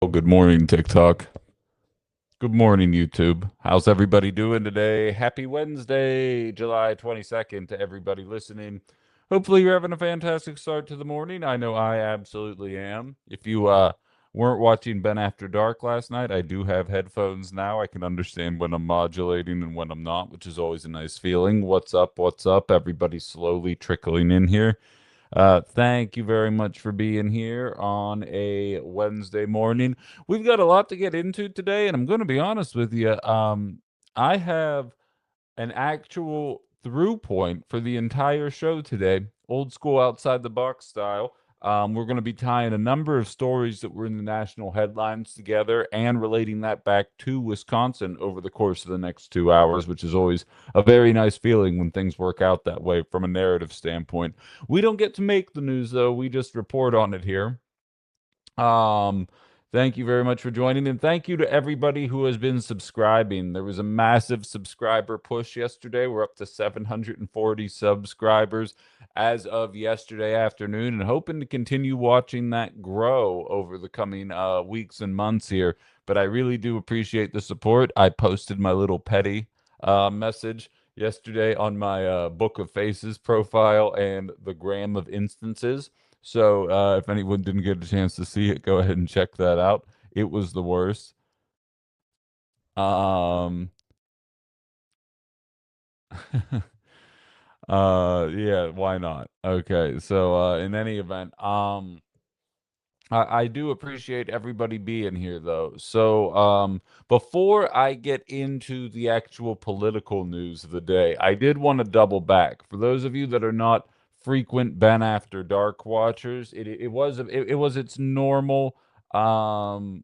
Well, good morning, TikTok. Good morning, YouTube. How's everybody doing today? Happy Wednesday, July 22nd to everybody listening. Hopefully you're having a fantastic start to the morning. I know I absolutely am. If you weren't watching Ben After Dark last night, I do have headphones now. I can understand when I'm modulating and when I'm not, which is always a nice feeling. What's up? What's up? Everybody's slowly trickling in here. Thank you very much for being here on a Wednesday morning. We've got a lot to get into today, and I'm going to be honest with you. I have an actual through point for the entire show today, old school outside the box style. We're going to be tying a number of stories that were in the national headlines together and relating that back to Wisconsin over the course of the next 2 hours, which is always a very nice feeling when things work out that way from a narrative standpoint. We don't get to make the news, though, we just report on it here. Um, Thank you very much for joining, and thank you to everybody who has been subscribing. There was a massive subscriber push yesterday. We're up to 740 subscribers as of yesterday afternoon, and hoping to continue watching that grow over the coming weeks and months here. But I really do appreciate the support. I posted my little petty message yesterday on my Book of Faces profile and the Gram of Instances. So if anyone didn't get a chance to see it, go ahead and check that out. It was the worst. Um, yeah, why not? Okay, so in any event, I do appreciate everybody being here though. So before I get into the actual political news of the day, I did want to double back. For those of you that are not frequent Ben After Dark watchers, it was its normal um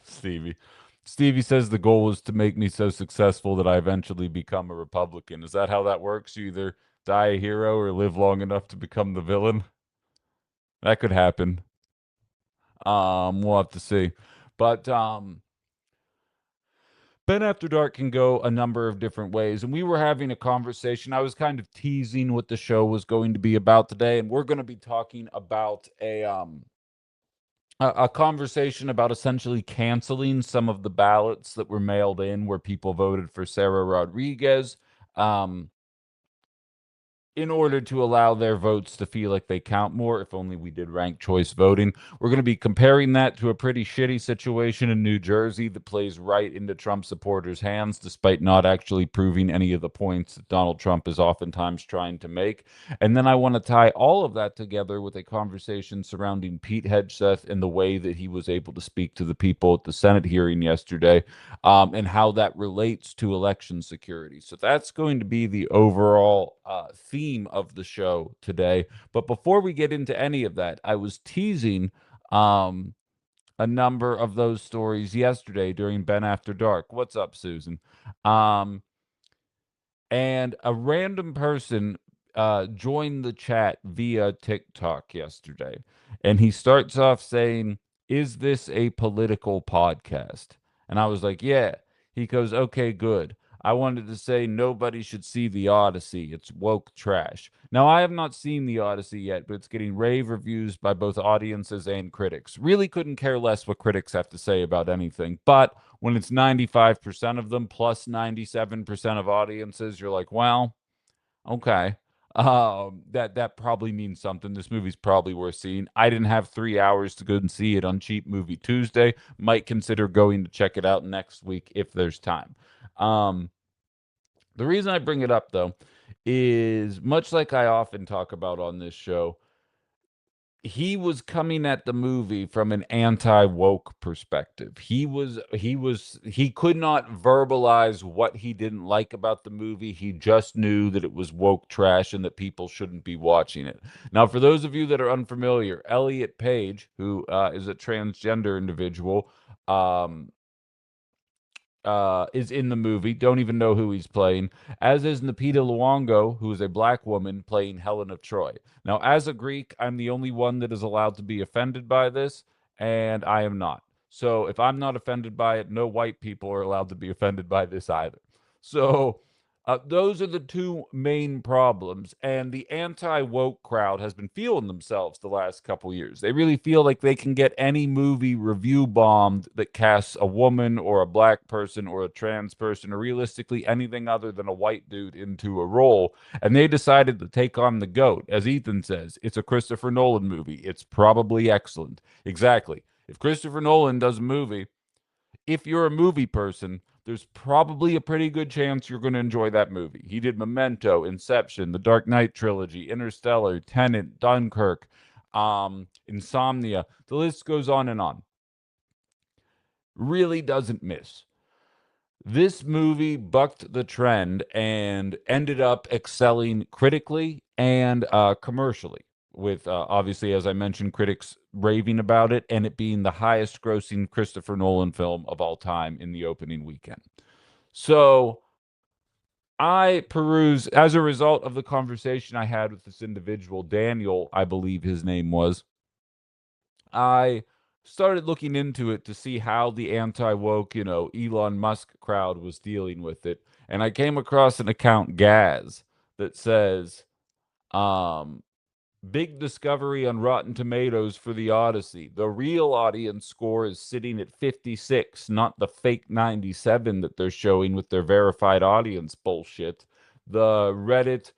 Stevie. Stevie says the goal is to make me so successful that I eventually become a Republican. Is that how that works? You either die a hero or live long enough to become the villain? That could happen. We'll have to see. But Ben After Dark can go a number of different ways. And we were having a conversation. I was kind of teasing what the show was going to be about today, and we're going to be talking about a conversation about essentially canceling some of the ballots that were mailed in where people voted for Sarah Rodriguez. Um, in order to allow their votes to feel like they count more, if only we did ranked choice voting. We're going to be comparing that to a pretty shitty situation in New Jersey that plays right into Trump supporters' hands, despite not actually proving any of the points that Donald Trump is oftentimes trying to make. And then I want to tie all of that together with a conversation surrounding Pete Hegseth and the way that he was able to speak to the people at the Senate hearing yesterday, and how that relates to election security. So that's going to be the overall theme of the show today. But before we get into any of that, I was teasing um, a number of those stories yesterday during Ben After Dark. What's up, Susan? Um, and a random person joined the chat via TikTok yesterday. And he starts off saying, "Is this a political podcast?" And I was like, "Yeah." He goes, "Okay, good. I wanted to say nobody should see The Odyssey. It's woke trash." Now, I have not seen The Odyssey yet, but it's getting rave reviews by both audiences and critics. Really couldn't care less what critics have to say about anything. But when it's 95% of them plus 97% of audiences, you're like, well, okay. That probably means something. This movie's probably worth seeing. I didn't have 3 hours to go and see it on Cheap Movie Tuesday. Might consider going to check it out next week if there's time. Um, the reason I bring it up though is much like I often talk about on this show, he was coming at the movie from an anti-woke perspective. He could not verbalize what he didn't like about the movie. He just knew that it was woke trash and that people shouldn't be watching it. Now, for those of you that are unfamiliar, Elliot Page, who is a transgender individual, um, is in the movie. Don't even know who he's playing. As is Napita Luongo, who is a black woman playing Helen of Troy. Now, as a Greek, I'm the only one that is allowed to be offended by this, and I am not. So if I'm not offended by it, no white people are allowed to be offended by this either. So Those are the two main problems, and the anti-woke crowd has been feeling themselves the last couple years. They really feel like they can get any movie review bombed that casts a woman or a black person or a trans person or realistically anything other than a white dude into a role, and they decided to take on the GOAT. As Ethan says, it's a Christopher Nolan movie. It's probably excellent. Exactly. If Christopher Nolan does a movie, if you're a movie person, there's probably a pretty good chance you're going to enjoy that movie. He did Memento, Inception, the Dark Knight trilogy, Interstellar, Tenet, Dunkirk, Insomnia. The list goes on and on. Really doesn't miss. This movie bucked the trend and ended up excelling critically and commercially, with obviously, as I mentioned, critics raving about it and it being the highest grossing Christopher Nolan film of all time in the opening weekend. So I peruse, as a result of the conversation I had with this individual, Daniel, I believe his name was, I started looking into it to see how the anti-woke, Elon Musk crowd was dealing with it. And I came across an account, Gaz, that says, um, big discovery on Rotten Tomatoes for the Odyssey. The real audience score is sitting at 56, not the fake 97 that they're showing with their verified audience bullshit. The Reddit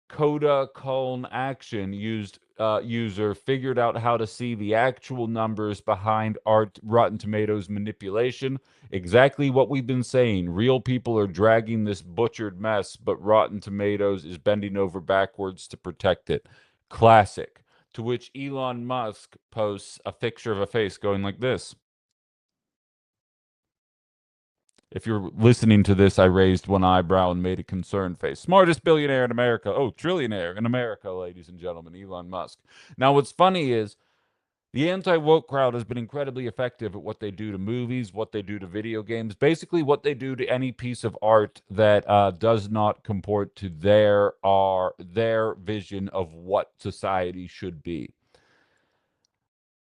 Coda Colon Action user figured out how to see the actual numbers behind art Rotten Tomatoes manipulation. Exactly what we've been saying. Real people are dragging this butchered mess, but Rotten Tomatoes is bending over backwards to protect it. Classic. To which Elon Musk posts a picture of a face going like this. If you're listening to this, I raised one eyebrow and made a concerned face. Smartest billionaire in America. Oh, trillionaire in America, ladies and gentlemen, Elon Musk. Now, what's funny is the anti woke crowd has been incredibly effective at what they do to movies, what they do to video games, basically what they do to any piece of art that does not comport to their vision of what society should be.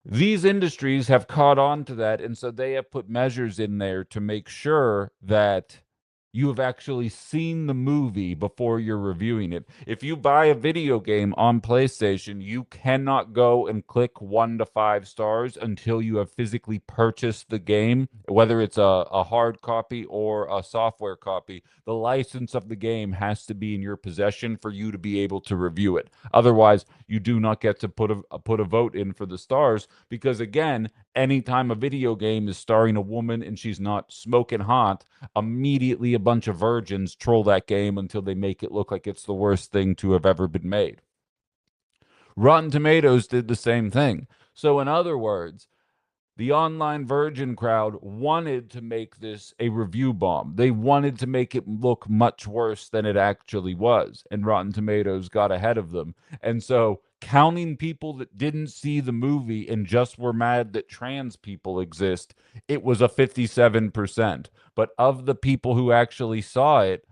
These industries have caught on to that, and so they have put measures in there to make sure that you have actually seen the movie before you're reviewing it. If you buy a video game on PlayStation, you cannot go and click 1 to 5 stars until you have physically purchased the game, whether it's a hard copy or a software copy. The license of the game has to be in your possession for you to be able to review it. Otherwise, you do not get to put a vote in for the stars because, again, anytime a video game is starring a woman and she's not smoking hot, immediately a bunch of virgins troll that game until they make it look like it's the worst thing to have ever been made. Rotten Tomatoes did the same thing. So, in other words, the online virgin crowd wanted to make this a review bomb. They wanted to make it look much worse than it actually was. And Rotten Tomatoes got ahead of them. And so, counting people that didn't see the movie and just were mad that trans people exist, it was a 57%. But of the people who actually saw it,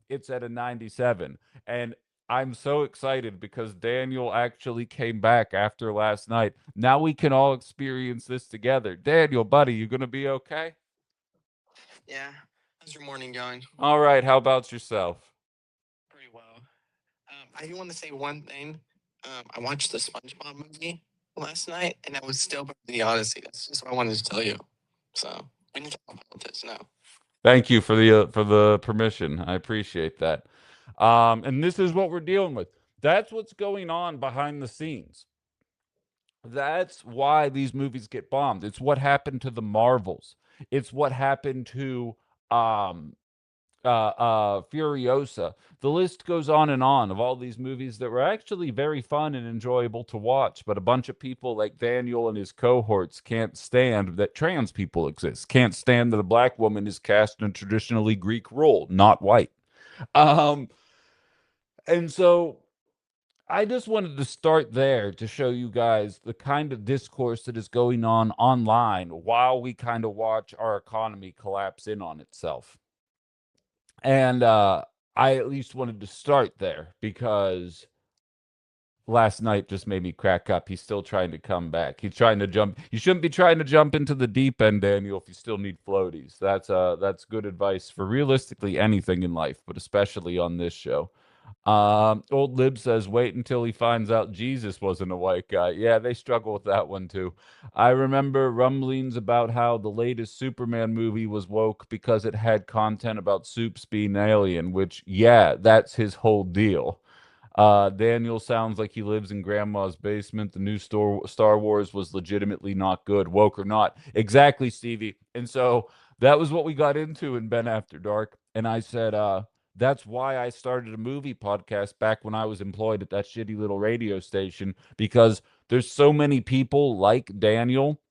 it's at a 97. And I'm so excited because Daniel actually came back after last night. Now we can all experience this together. Daniel, buddy, you going to be okay? Yeah. How's your morning going? All right. How about yourself? Pretty well. I do want to say one thing. I watched the SpongeBob movie last night, and I was still better than the Odyssey. That's just what I wanted to tell you. So we can talk about this now. Thank you for the permission. I appreciate that. And this is what we're dealing with. That's what's going on behind the scenes. That's why these movies get bombed. It's what happened to the Marvels. It's what happened to um Furiosa. The list goes on and on of all these movies that were actually very fun and enjoyable to watch, but a bunch of people like Daniel and his cohorts can't stand that trans people exist, can't stand that a black woman is cast in a traditionally Greek role, not white. Um, and so I just wanted to start there to show you guys the kind of discourse that is going on online while we kind of watch our economy collapse in on itself. And I at least wanted to start there because last night just made me crack up. He's still trying to come back. He's trying to jump. You shouldn't be trying to jump into the deep end, Daniel, if you still need floaties. That's good advice for realistically anything in life, but especially on this show. Old Lib says, wait until he finds out Jesus wasn't a white guy. Yeah, they struggle with that one too. I remember rumblings about how the latest Superman movie was woke because it had content about Supes being alien, which, yeah, that's his whole deal. Daniel sounds like he lives in grandma's basement. The new Star Wars was legitimately not good, woke or not. Exactly, Stevie. And so that was what we got into in Ben After Dark. And I said, that's why I started a movie podcast back when I was employed at that shitty little radio station, because there's so many people like Daniel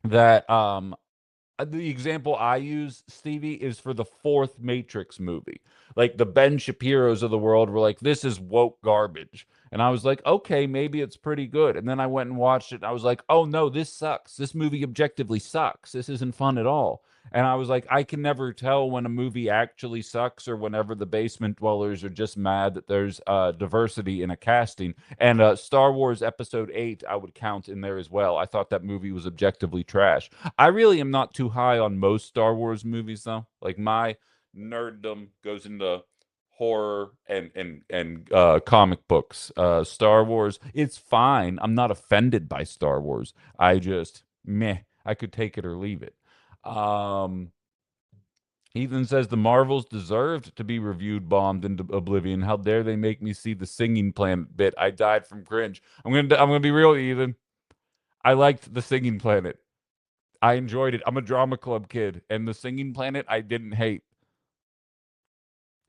that the example I use, Stevie, is for the fourth Matrix movie. Like the Ben Shapiro's of the world were like, this is woke garbage. And I was like, okay, maybe it's pretty good. And then I went and watched it. And I was like, oh no, this sucks. This movie objectively sucks. This isn't fun at all. And I was like, I can never tell when a movie actually sucks or whenever the basement dwellers are just mad that there's diversity in a casting. And Star Wars Episode 8, I would count in there as well. I thought that movie was objectively trash. I really am not too high on most Star Wars movies though. Like my nerddom goes into horror and comic books. Star Wars, it's fine. I'm not offended by Star Wars. I just meh. I could take it or leave it. Um Ethan says the Marvels deserved to be reviewed, bombed into oblivion. How dare they make me see the singing planet bit? I died from cringe. I'm gonna be real, Ethan. I liked the singing planet. I enjoyed it. I'm a drama club kid, and the Singing Planet I didn't hate.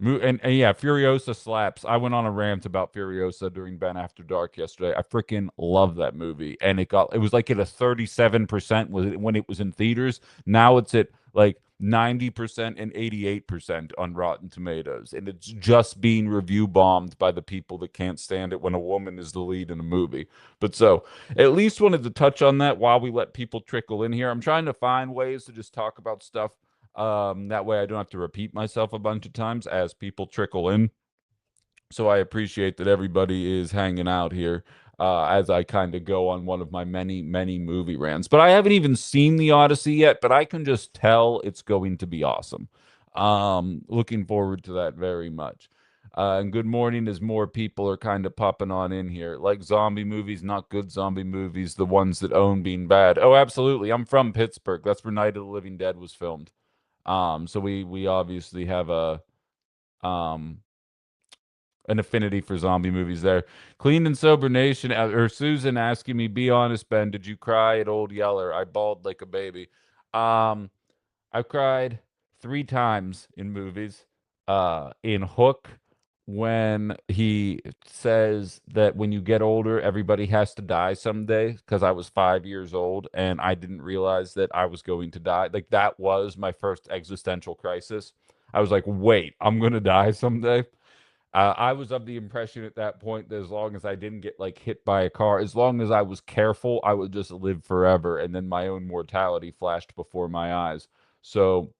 And yeah, Furiosa slaps. I went on a rant about Furiosa during Ben After Dark yesterday. I freaking love that movie, and it was like at a 37% when it was in theaters. Now it's at like 90% and 88% on Rotten Tomatoes, and it's just being review bombed by the people that can't stand it when a woman is the lead in a movie. But so at least wanted to touch on that while we let people trickle in here. I'm trying to find ways to just talk about stuff that way I don't have to repeat myself a bunch of times as people trickle in. So I appreciate that everybody is hanging out here as I kind of go on one of my many, many movie rants. But I haven't even seen the Odyssey yet, but I can just tell it's going to be awesome. Looking forward to that very much. And good morning as more people are kind of popping on in here. Like zombie movies, not good zombie movies, the ones that own being bad. Oh, absolutely. I'm from Pittsburgh. That's where Night of the Living Dead was filmed. So we obviously have um an affinity for zombie movies there. Clean and Sober Nation, or Susan asking me, be honest, Ben, did you cry at Old Yeller? I bawled like a baby. Um, I've cried 3 times in movies. In Hook, when he says that when you get older, everybody has to die someday, because I was 5 years old and I didn't realize that I was going to die. Like that was my first existential crisis. I was like, wait, I'm gonna die someday. I was of the impression at that point that as long as I didn't get like hit by a car, as long as I was careful, I would just live forever. And then my own mortality flashed before my eyes. So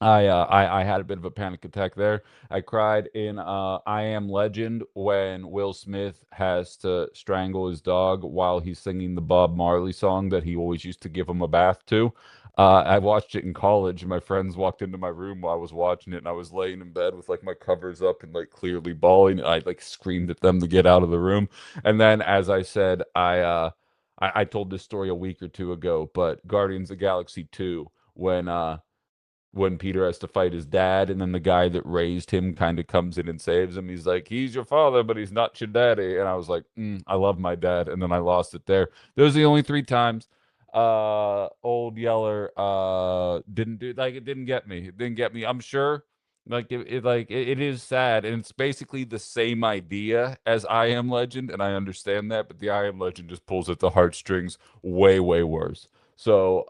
I had a bit of a panic attack there. I cried in I Am Legend when Will Smith has to strangle his dog while he's singing the Bob Marley song that he always used to give him a bath to. I watched it in college, and my friends walked into my room while I was watching it, and I was laying in bed with like my covers up and like clearly bawling. I like screamed at them to get out of the room. And then, as I said, I told this story a week or two ago, but Guardians of the Galaxy 2, when Peter has to fight his dad, and then the guy that raised him kind of comes in and saves him. He's like, he's your father, but he's not your daddy. And I was like, I love my dad. And then I lost it there. Those are the only 3 times. Old Yeller didn't do like it didn't get me. It didn't get me. I'm sure like it is sad, and it's basically the same idea as I Am Legend, and I understand that, but the I Am Legend just pulls at the heartstrings way, way worse. So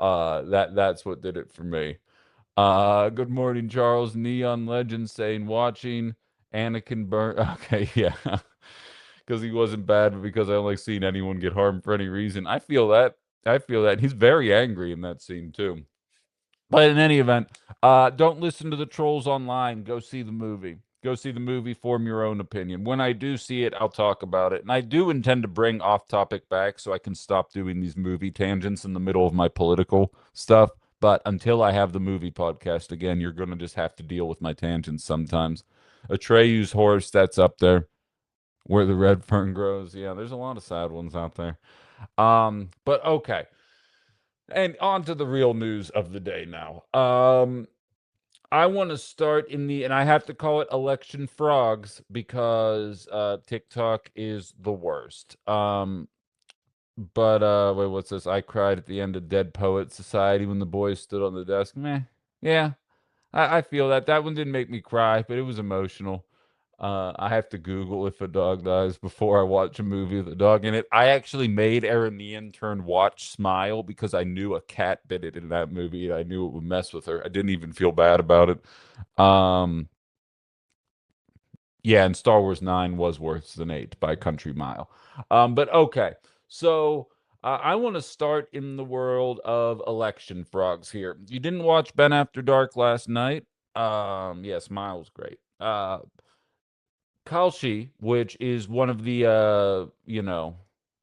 that's what did it for me. Good morning, Charles. Neon Legend saying watching Anakin burn. Okay, yeah. Because he wasn't bad, but because I don't like seeing anyone get harmed for any reason. I feel that. I feel that. He's very angry in that scene too. But in any event, don't listen to the trolls online. Go see the movie. Go see the movie, form your own opinion. When I do see it, I'll talk about it. And I do intend to bring off topic back so I can stop doing these movie tangents in the middle of my political stuff. But until I have the movie podcast again, you're going to just have to deal with my tangents sometimes. Atreyu's horse, that's up there. Where the red fern grows. Yeah, there's a lot of sad ones out there. But okay. And on to the real news of the day now. I want to start in the, and I have to call it election frogs because TikTok is the worst. But wait, what's this? I cried at the end of Dead Poet Society when the boys stood on the desk. Meh. Yeah, I feel that. That one didn't make me cry, but it was emotional. I have to Google if a dog dies before I watch a movie with a dog in it. I actually made Erin the intern watch Smile because I knew a cat bit it in that movie and I knew it would mess with her. I didn't even feel bad about it. Um, yeah, and Star Wars 9 was worse than 8 by a country mile. But okay. So I want to start in the world of election frogs here. You didn't watch Ben After Dark last night? Yeah, Smile was great. Kalshi, which is one of the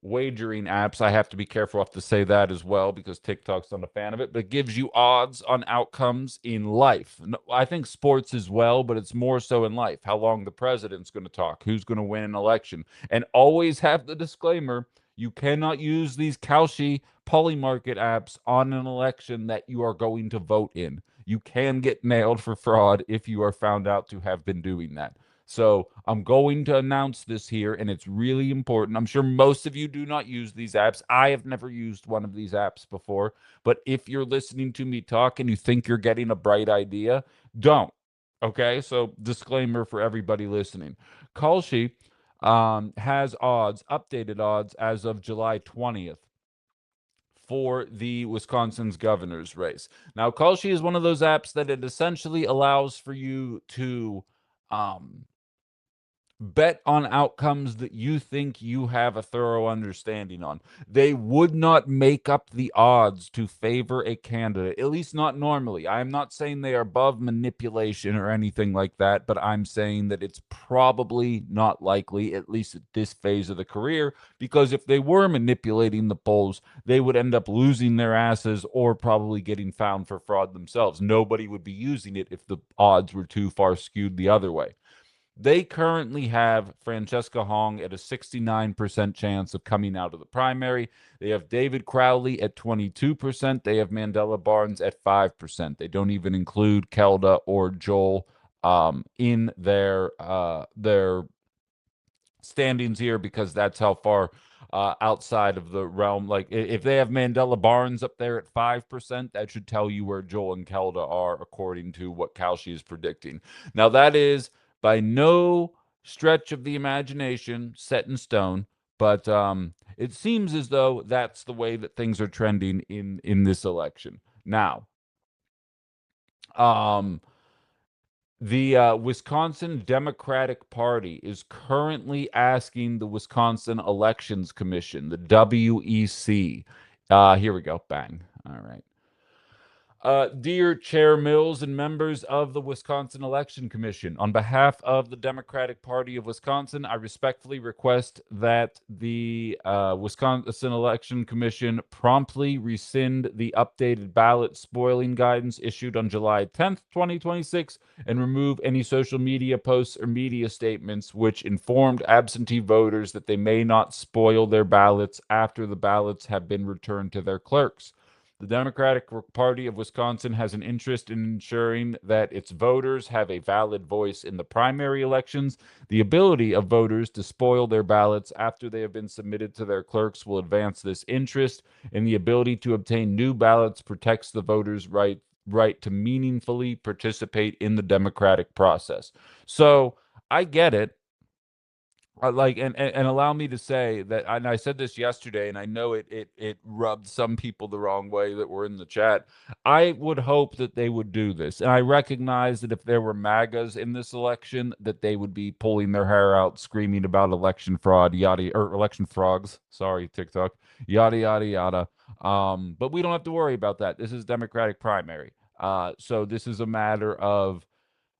wagering apps. I have to be careful enough to say that as well because TikTok's not a fan of it, but it gives you odds on outcomes in life. I think sports as well, but it's more so in life. How long the president's going to talk, who's going to win an election, and always have the disclaimer: you cannot use these Kalshi polymarket apps on an election that you are going to vote in. You can get nailed for fraud if you are found out to have been doing that. So I'm going to announce this here, and it's really important. I'm sure most of you do not use these apps. I have never used one of these apps before, but if you're listening to me talk and you think you're getting a bright idea, don't. Okay, so disclaimer for everybody listening. Kalshi has odds, updated odds as of July 20th for the Wisconsin's governor's race. Now, Kalshi is one of those apps that it essentially allows for you to um, bet on outcomes that you think you have a thorough understanding on. They would not make up the odds to favor a candidate, at least not normally. I'm not saying they are above manipulation or anything like that, but I'm saying that it's probably not likely, at least at this phase of the career, because if they were manipulating the polls, they would end up losing their asses or probably getting found for fraud themselves. Nobody would be using it if the odds were too far skewed the other way. They currently have Francesca Hong at a 69% chance of coming out of the primary. They have David Crowley at 22%. They have Mandela Barnes at 5%. They don't even include Kelda or Joel in their standings here because that's how far outside of the realm. Like if they have Mandela Barnes up there at 5%, that should tell you where Joel and Kelda are according to what Kalshi is predicting. Now that is by no stretch of the imagination set in stone, but it seems as though that's the way that things are trending in this election. Now, um, the Wisconsin Democratic Party is currently asking the Wisconsin Elections Commission, the WEC. Here we go. Bang. All right. Dear Chair Mills and members of the Wisconsin Election Commission, on behalf of the Democratic Party of Wisconsin, I respectfully request that the Wisconsin Election Commission promptly rescind the updated ballot spoiling guidance issued on July 10th, 2026, and remove any social media posts or media statements which informed absentee voters that they may not spoil their ballots after the ballots have been returned to their clerks. The Democratic Party of Wisconsin has an interest in ensuring that its voters have a valid voice in the primary elections. The ability of voters to spoil their ballots after they have been submitted to their clerks will advance this interest, and the ability to obtain new ballots protects the voters' right to meaningfully participate in the democratic process. So I get it. Like and allow me to say that, and I said this yesterday, and I know it rubbed some people the wrong way that were in the chat. I would hope that they would do this, and I recognize that if there were MAGAs in this election, that they would be pulling their hair out, screaming about election fraud, yada, or election frogs. Sorry, TikTok, yada yada yada. But we don't have to worry about that. This is Democratic primary. So this is a matter of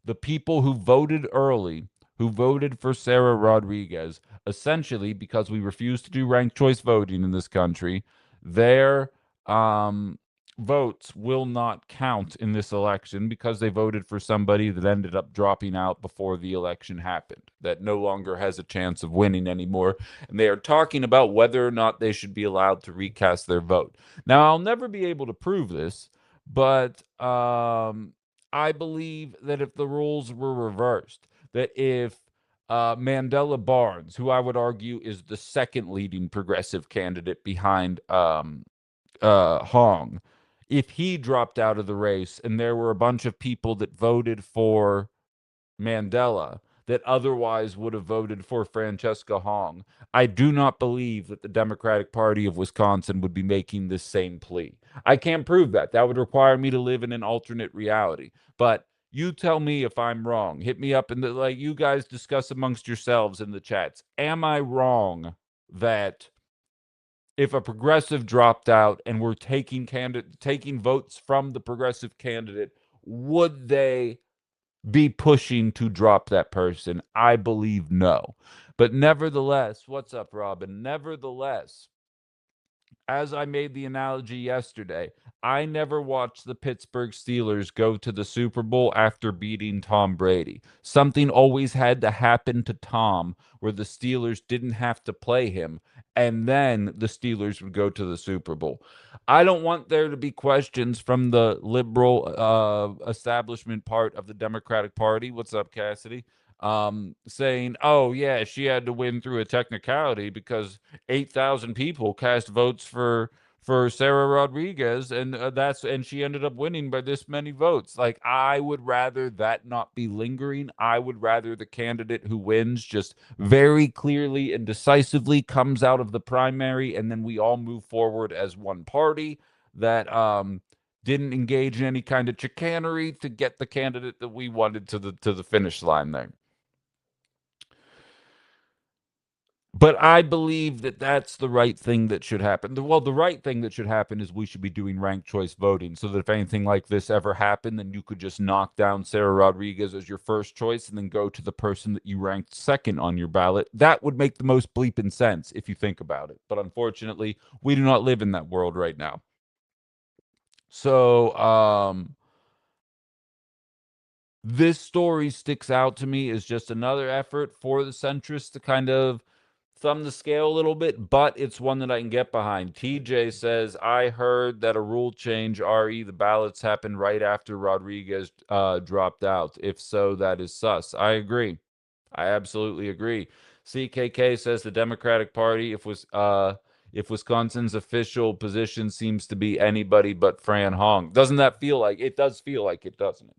the people who voted early, who voted for Sarah Rodriguez, essentially because we refuse to do ranked choice voting in this country, their um, votes will not count in this election because they voted for somebody that ended up dropping out before the election happened, that no longer has a chance of winning anymore. And they are talking about whether or not they should be allowed to recast their vote. Now, I'll never be able to prove this, but I believe that if the rules were reversed, that if Mandela Barnes, who I would argue is the second leading progressive candidate behind Hong, if he dropped out of the race and there were a bunch of people that voted for Mandela that otherwise would have voted for Francesca Hong, I do not believe that the Democratic Party of Wisconsin would be making this same plea. I can't prove that. That would require me to live in an alternate reality. But you tell me if I'm wrong. Hit me up in the, like, you guys discuss amongst yourselves in the chats. Am I wrong that if a progressive dropped out and were taking votes from the progressive candidate, would they be pushing to drop that person? I believe no. But nevertheless, what's up, Robin? Nevertheless, as I made the analogy yesterday, I never watched the Pittsburgh Steelers go to the Super Bowl after beating Tom Brady. Something always had to happen to Tom where the Steelers didn't have to play him, and then the Steelers would go to the Super Bowl. I don't want there to be questions from the liberal establishment part of the Democratic Party. What's up, Cassidy? Saying, oh, yeah, she had to win through a technicality because 8,000 people cast votes for Sarah Rodriguez, and she ended up winning by this many votes. Like, I would rather that not be lingering. I would rather the candidate who wins just very clearly and decisively comes out of the primary, and then we all move forward as one party that didn't engage in any kind of chicanery to get the candidate that we wanted to the finish line there. But I believe that that's the right thing that should happen. Well, the right thing that should happen is we should be doing ranked choice voting so that if anything like this ever happened, then you could just knock down Sarah Rodriguez as your first choice and then go to the person that you ranked second on your ballot. That would make the most bleeping sense if you think about it. But unfortunately, we do not live in that world right now. So, this story sticks out to me as just another effort for the centrists to kind of thumb the scale a little bit, but it's one that I can get behind. TJ says, I heard that a rule change, RE, the ballots happened right after Rodriguez dropped out. If so, that is sus. I agree. I absolutely agree. CKK says the Democratic Party, if Wisconsin's official position seems to be anybody but Fran Hong. Doesn't that feel like it? Does feel like it, doesn't it?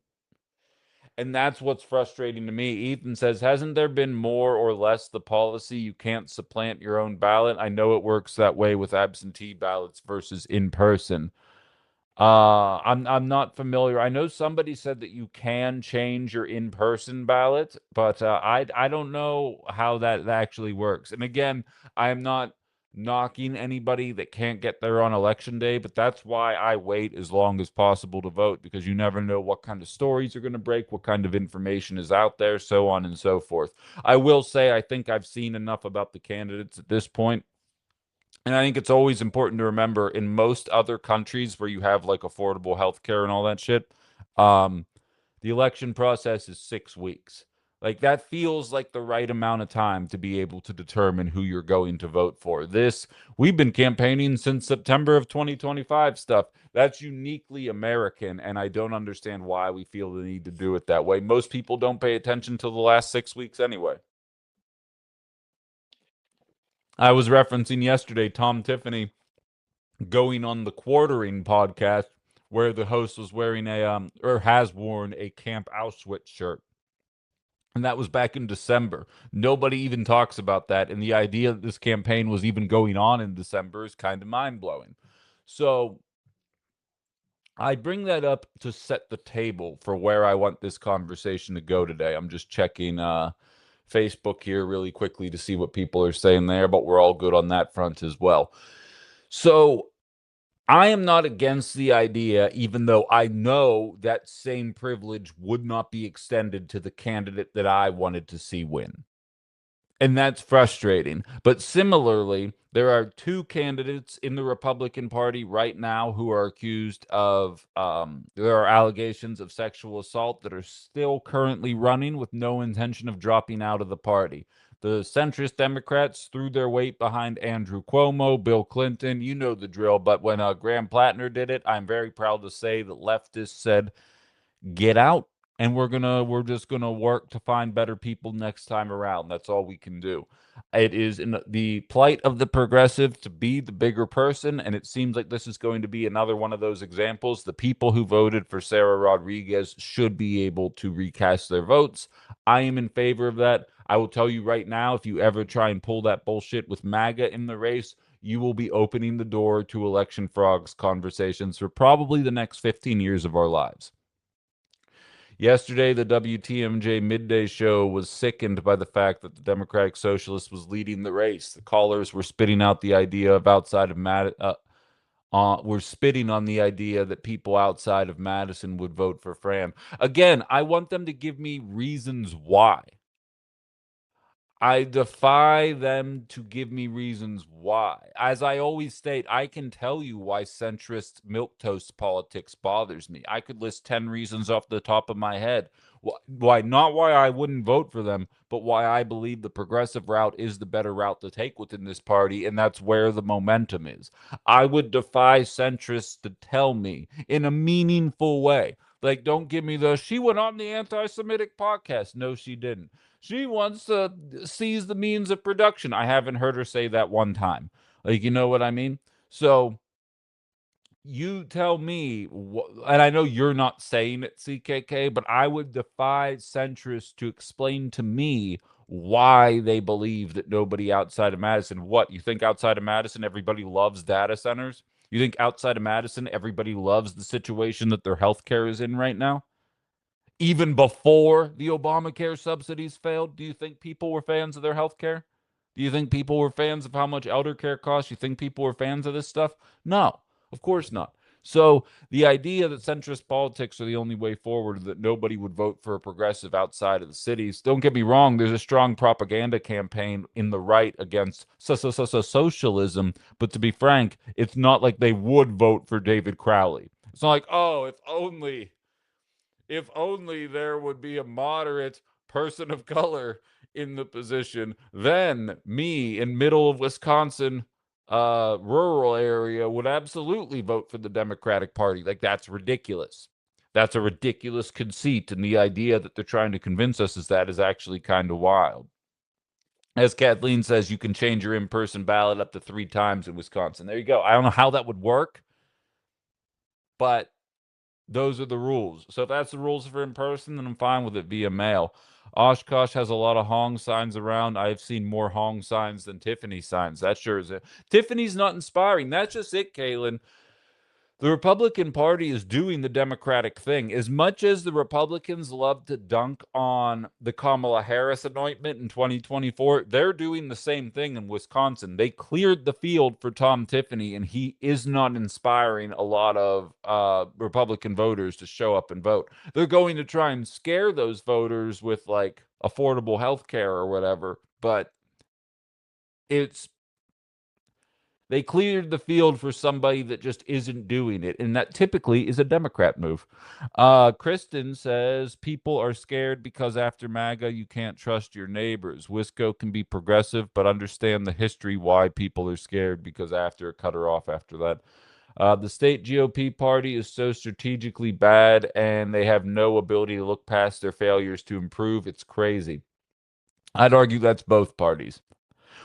And that's what's frustrating to me. Ethan says, hasn't there been more or less the policy you can't supplant your own ballot? I know it works that way with absentee ballots versus in person. I'm not familiar. I know somebody said that you can change your in-person ballot, but I don't know how that actually works. And again, I am not knocking anybody that can't get there on election day, but that's why I wait as long as possible to vote, because you never know what kind of stories are going to break, what kind of information is out there, so on and so forth. I will say I think I've seen enough about the candidates at this point. And I think it's always important to remember in most other countries where you have like affordable health care and all that shit, um, the election process is 6 weeks. Like that feels like the right amount of time to be able to determine who you're going to vote for. We've been campaigning since September of 2025 stuff. That's uniquely American, and I don't understand why we feel the need to do it that way. Most people don't pay attention to the last 6 weeks anyway. I was referencing yesterday Tom Tiffany going on the Quartering podcast where the host was wearing or has worn a Camp Auschwitz shirt. And that was back in December. Nobody even talks about that. And the idea that this campaign was even going on in December is kind of mind blowing. So I bring that up to set the table for where I want this conversation to go today. I'm just checking Facebook here really quickly to see what people are saying there, but we're all good on that front as well. So I am not against the idea, even though I know that same privilege would not be extended to the candidate that I wanted to see win. And that's frustrating. But similarly, there are two candidates in the Republican Party right now who are accused of, there are allegations of sexual assault that are still currently running with no intention of dropping out of the party. The centrist Democrats threw their weight behind Andrew Cuomo, Bill Clinton. You know the drill. But when Graham Plattner did it, I'm very proud to say that leftists said, get out, and we're just gonna work to find better people next time around. That's all we can do. It is in the plight of the progressive to be the bigger person, and it seems like this is going to be another one of those examples. The people who voted for Sarah Rodriguez should be able to recast their votes. I am in favor of that. I will tell you right now, if you ever try and pull that bullshit with MAGA in the race, you will be opening the door to election frogs conversations for probably the next 15 years of our lives. Yesterday, the WTMJ midday show was sickened by the fact that the Democratic Socialist was leading the race. The callers were spitting out the idea of outside of were spitting on the idea that people outside of Madison would vote for Fran. Again, I want them to give me reasons why. I defy them to give me reasons why. As I always state, I can tell you why centrist milquetoast politics bothers me. I could list 10 reasons off the top of my head. Why, not why I wouldn't vote for them, but why I believe the progressive route is the better route to take within this party, and that's where the momentum is. I would defy centrists to tell me in a meaningful way. Like, don't give me the, she went on the anti Semitic podcast. No, she didn't. She wants to seize the means of production. I haven't heard her say that one time. Like, you know what I mean? So you tell me, and I know you're not saying it, CKK, but I would defy centrists to explain to me why they believe that nobody outside of Madison. What, you think outside of Madison everybody loves data centers? You think outside of Madison everybody loves the situation that their healthcare is in right now? Even before the Obamacare subsidies failed, do you think people were fans of their health care? Do you think people were fans of how much elder care costs? You think people were fans of this stuff? No, of course not. So the idea that centrist politics are the only way forward, that nobody would vote for a progressive outside of the cities, don't get me wrong, there's a strong propaganda campaign in the right against socialism, but to be frank, it's not like they would vote for David Crowley. It's not like, oh, if only there would be a moderate person of color in the position, then me in middle of Wisconsin, rural area would absolutely vote for the Democratic Party. Like, that's ridiculous. That's a ridiculous conceit, and the idea that they're trying to convince us is that is actually kind of wild. As Kathleen says, you can change your in-person ballot up to 3 times in Wisconsin. There you go. I don't know how that would work, but those are the rules. So if that's the rules for in person, then I'm fine with it via mail. Oshkosh has a lot of Hong signs around. I've seen more Hong signs than Tiffany signs. That sure is it. Tiffany's not inspiring. That's just it, Kaylin. The Republican Party is doing the Democratic thing. As much as the Republicans love to dunk on the Kamala Harris anointment in 2024, they're doing the same thing in Wisconsin. They cleared the field for Tom Tiffany, and he is not inspiring a lot of Republican voters to show up and vote. They're going to try and scare those voters with like affordable health care or whatever, but it's they cleared the field for somebody that just isn't doing it, and that typically is a Democrat move. Kristen says people are scared because after MAGA, you can't trust your neighbors. Wisco can be progressive, but understand the history why people are scared because after cut her off after that. The state GOP party is so strategically bad, and they have no ability to look past their failures to improve. It's crazy. I'd argue that's both parties.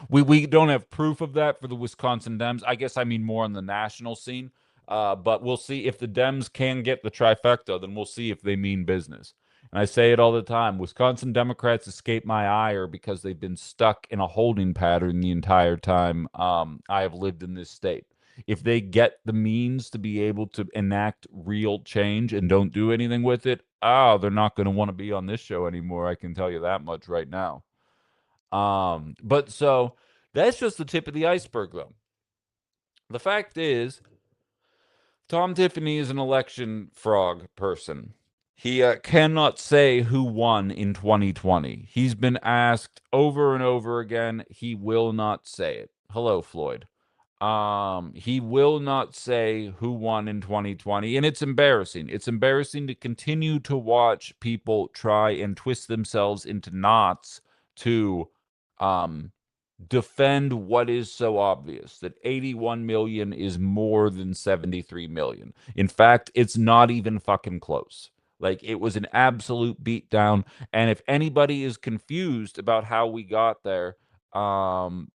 We don't have proof of that for the Wisconsin Dems. I guess I mean more on the national scene. But we'll see if the Dems can get the trifecta, then we'll see if they mean business. And I say it all the time. Wisconsin Democrats escape my ire because they've been stuck in a holding pattern the entire time I have lived in this state. If they get the means to be able to enact real change and don't do anything with it, they're not going to want to be on this show anymore. I can tell you that much right now. But so that's just the tip of the iceberg, though. The fact is, Tom Tiffany is an election frog person. He cannot say who won in 2020. He's been asked over and over again. He will not say it. Hello, Floyd. He will not say who won in 2020, and it's embarrassing. It's embarrassing to continue to watch people try and twist themselves into knots to um defend what is so obvious, that 81 million is more than 73 million. In fact, it's not even fucking close. Like, it was an absolute beatdown. And if anybody is confused about how we got there, um,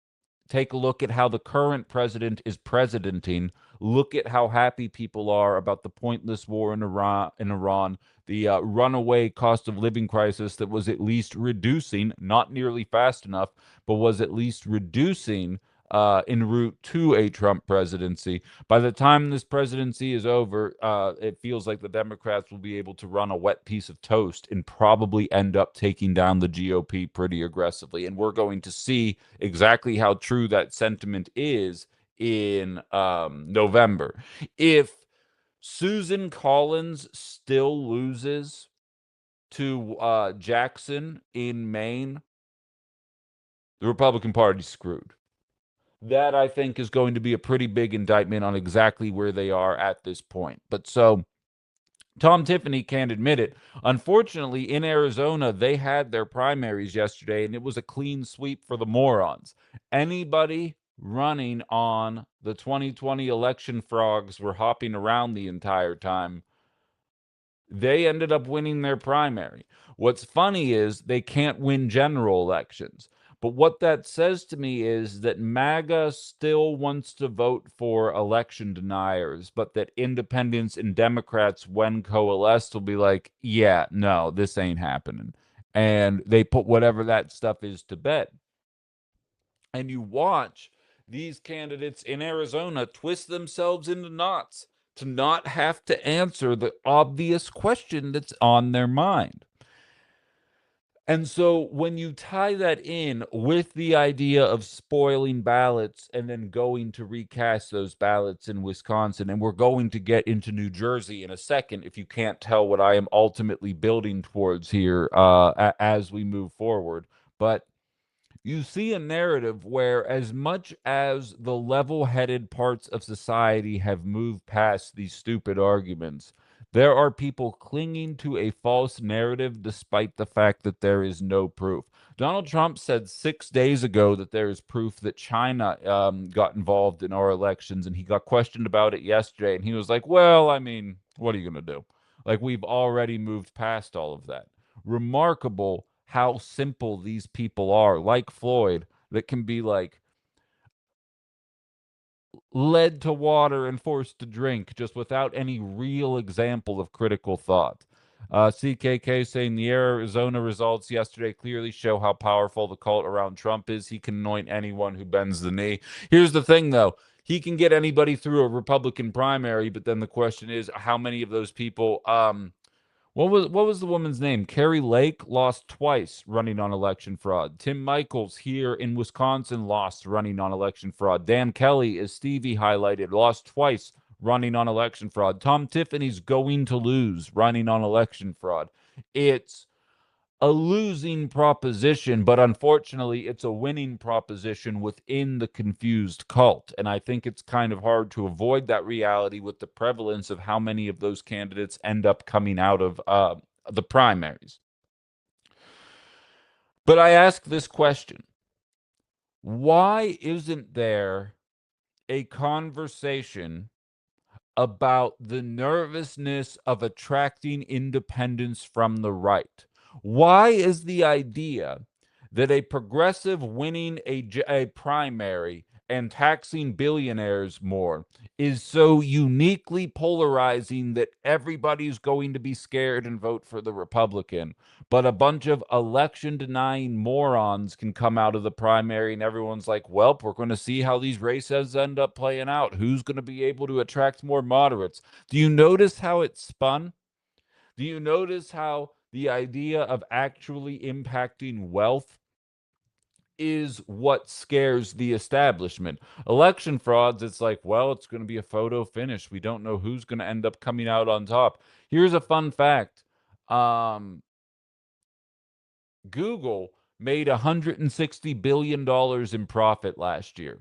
take a look at how the current president is presidenting. Look at how happy people are about the pointless war in Iran, the runaway cost of living crisis that was at least reducing, not nearly fast enough, but was at least reducing en route to a Trump presidency. By the time this presidency is over, it feels like the Democrats will be able to run a wet piece of toast and probably end up taking down the GOP pretty aggressively. And we're going to see exactly how true that sentiment is in November. If Susan Collins still loses to Jackson in Maine, the Republican Party's screwed. That, I think, is going to be a pretty big indictment on exactly where they are at this point. But so Tom Tiffany can't admit it. Unfortunately, in Arizona, they had their primaries yesterday, and it was a clean sweep for the morons. Anybody running on the 2020 election frogs were hopping around the entire time. They ended up winning their primary. What's funny is they can't win general elections. But what that says to me is that MAGA still wants to vote for election deniers, but that independents and Democrats, when coalesced, will be like, yeah, no, this ain't happening. And they put whatever that stuff is to bed. And you watch these candidates in Arizona twist themselves into knots to not have to answer the obvious question that's on their mind. And so when you tie that in with the idea of spoiling ballots and then going to recast those ballots in Wisconsin, and we're going to get into New Jersey in a second, if you can't tell what I am ultimately building towards here as we move forward. But you see a narrative where, as much as the level-headed parts of society have moved past these stupid arguments, there are people clinging to a false narrative despite the fact that there is no proof. Donald Trump said 6 days ago that there is proof that China got involved in our elections, and he got questioned about it yesterday, and he was like, well, I mean, what are you going to do? Like, we've already moved past all of that. Remarkable how simple these people are, like Floyd, that can be like led to water and forced to drink just without any real example of critical thought. CKK saying the Arizona results yesterday clearly show how powerful the cult around Trump is. He can anoint anyone who bends the knee. Here's the thing, though. He can get anybody through a Republican primary, but then the question is, how many of those people what was the woman's name? Carrie Lake lost twice running on election fraud. Tim Michaels here in Wisconsin lost running on election fraud. Dan Kelly, as Stevie highlighted, lost twice running on election fraud. Tom Tiffany's going to lose running on election fraud. It's a losing proposition, but unfortunately, it's a winning proposition within the confused cult. And I think it's kind of hard to avoid that reality with the prevalence of how many of those candidates end up coming out of the primaries. But I ask this question: why isn't there a conversation about the nervousness of attracting independence from the right? Why is the idea that a progressive winning a primary and taxing billionaires more is so uniquely polarizing that everybody's going to be scared and vote for the Republican, but a bunch of election denying morons can come out of the primary and everyone's like, well, we're going to see how these races end up playing out. Who's going to be able to attract more moderates? Do you notice how it's spun? Do you notice how the idea of actually impacting wealth is what scares the establishment. Election frauds, it's like, well, it's going to be a photo finish. We don't know who's going to end up coming out on top. Here's a fun fact. Google made $160 billion in profit last year.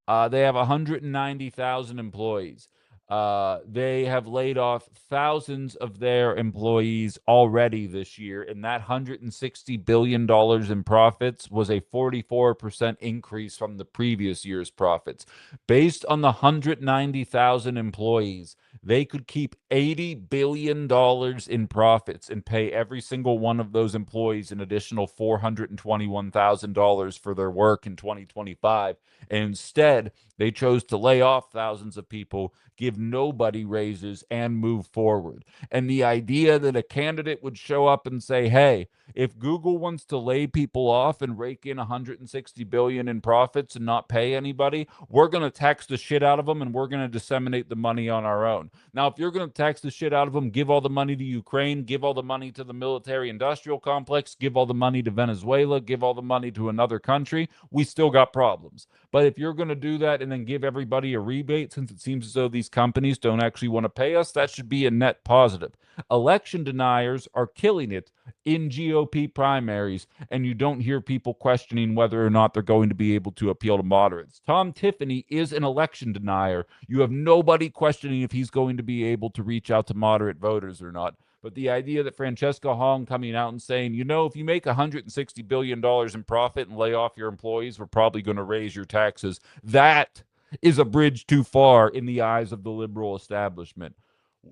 They have 190,000 employees. They have laid off thousands of their employees already this year, and that $160 billion in profits was a 44% increase from the previous year's profits. Based on the 190,000 employees, they could keep $80 billion in profits and pay every single one of those employees an additional $421,000 for their work in 2025. And instead, they chose to lay off thousands of people, give nobody raises, and move forward. And the idea that a candidate would show up and say, hey, if Google wants to lay people off and rake in 160 billion in profits and not pay anybody, we're going to tax the shit out of them and we're going to disseminate the money on our own. Now, if you're going to tax the shit out of them, give all the money to Ukraine, give all the money to the military industrial complex, give all the money to Venezuela, give all the money to another country, we still got problems. But if you're going to do that and then give everybody a rebate, since it seems as though these companies don't actually want to pay us, that should be a net positive. Election deniers are killing it in GOP primaries, and you don't hear people questioning whether or not they're going to be able to appeal to moderates. Tom Tiffany is an election denier. You have nobody questioning if he's going to be able to reach out to moderate voters or not. But the idea that Francesca Hong coming out and saying, you know, if you make $160 billion in profit and lay off your employees, we're probably going to raise your taxes, that is a bridge too far in the eyes of the liberal establishment.